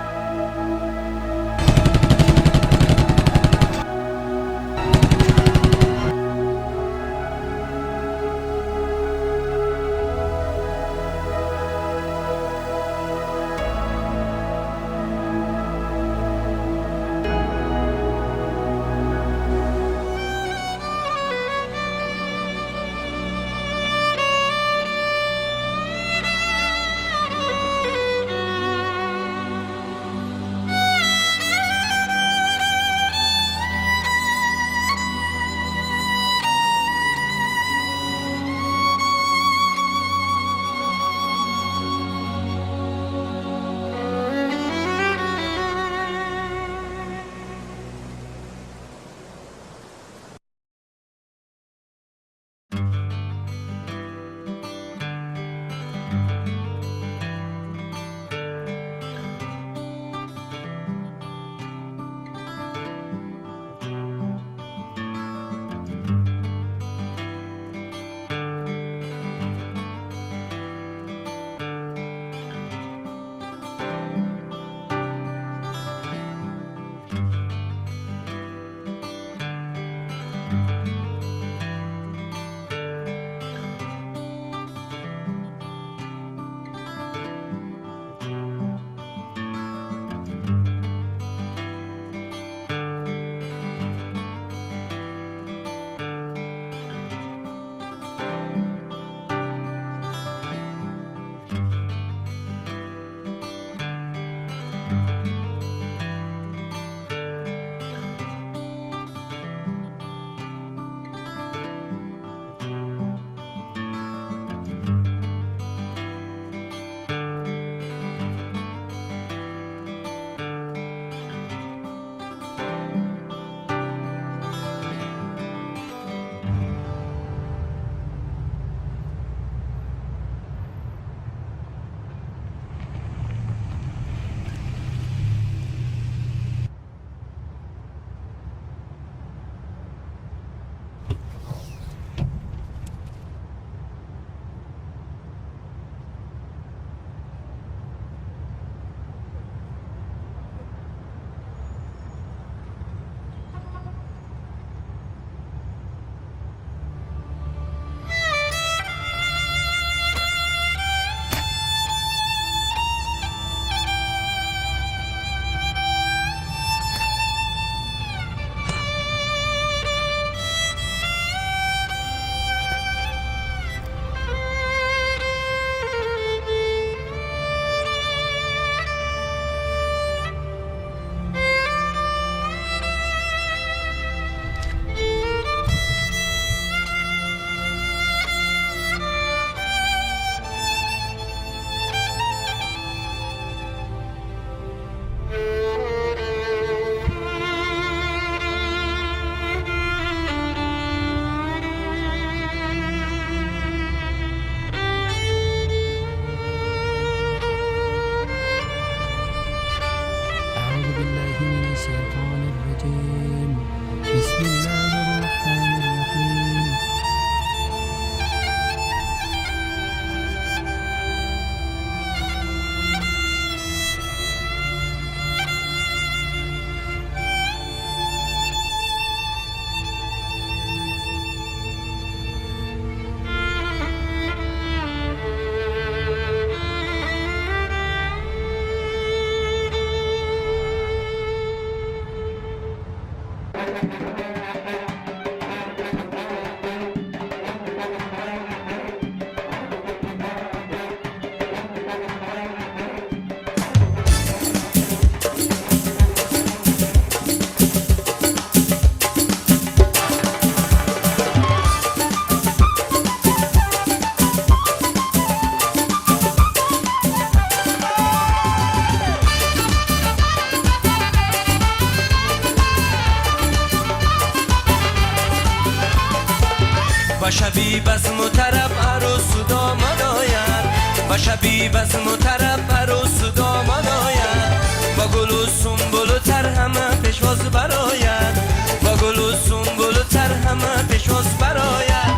و شبی بزم و طرب عروس و داماد آید و شبی بزم و طرب عروس و داماد آید با گل و سنبل و تر همه پیشواز براید با گل و سنبل و تر همه پیشواز براید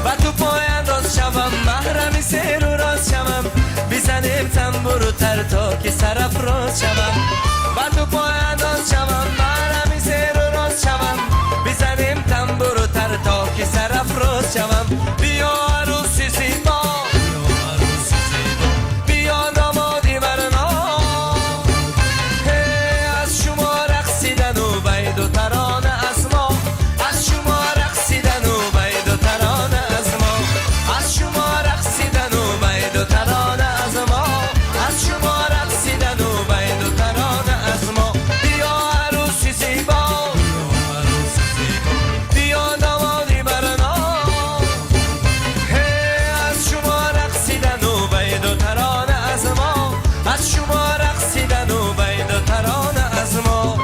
و تو پای انداز شوم محرمی سیر و راز شوم بیزنه بزنیم تنبورو تر تا که سرافراز شوم و تو پای انداز شوم من همی زیر و راز شوم بزنیم تنبورو تر تا که سرافراز شوم بیا عروسی زیبا بیا دامادی برنا از شما رقصیدن و بید و ترانه از ما از شما رقصیدن و بید و ترانه از ما از شما رقصیدن و بید و ترانه از ما از شما رقصیدن و بید و ترانه از ما بیا عروسی زیبا بیا دامادی برنا از شما رقصیدن و بید و ترانه از ما از شما رقصیدن و بید و ترانه از ما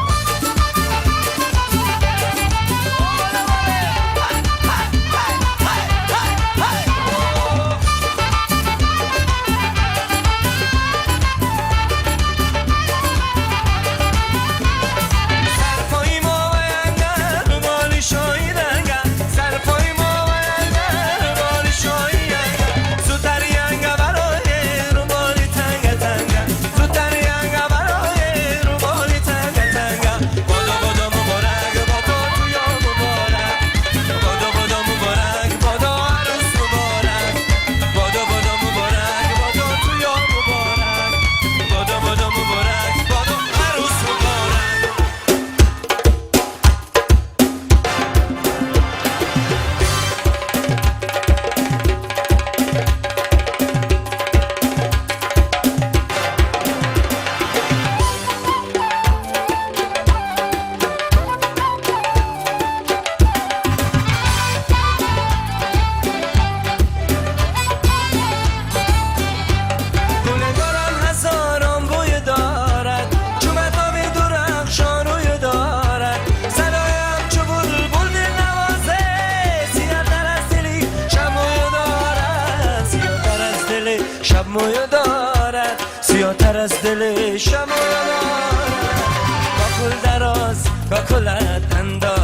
سرپای ما و انگر مالی شایی رنگر سرپای ما و انگر مالی شایی انگر زودتری انگر برای رومالی تنگه تنگه زودتری انگر برای رومالی تنگه تنگه بادو بادو مبارک بادو تویا مبارک بادو بادو مبارک بادو عروس مبارک بادو بادو مبارک بادو تویا مبارک بادو بادو مبارک بادو عروس مبارک گلگاران هزاران بوی دارد چومت آبی درخشان روی دارد صدای همچو بلبل دل نوازه سیاه‌تر از دلی شب مویو دارد سیاه‌تر از دل شب مویو دارد سیاه‌تر از دل شب مویو دارد با کل دراز با کلت انداز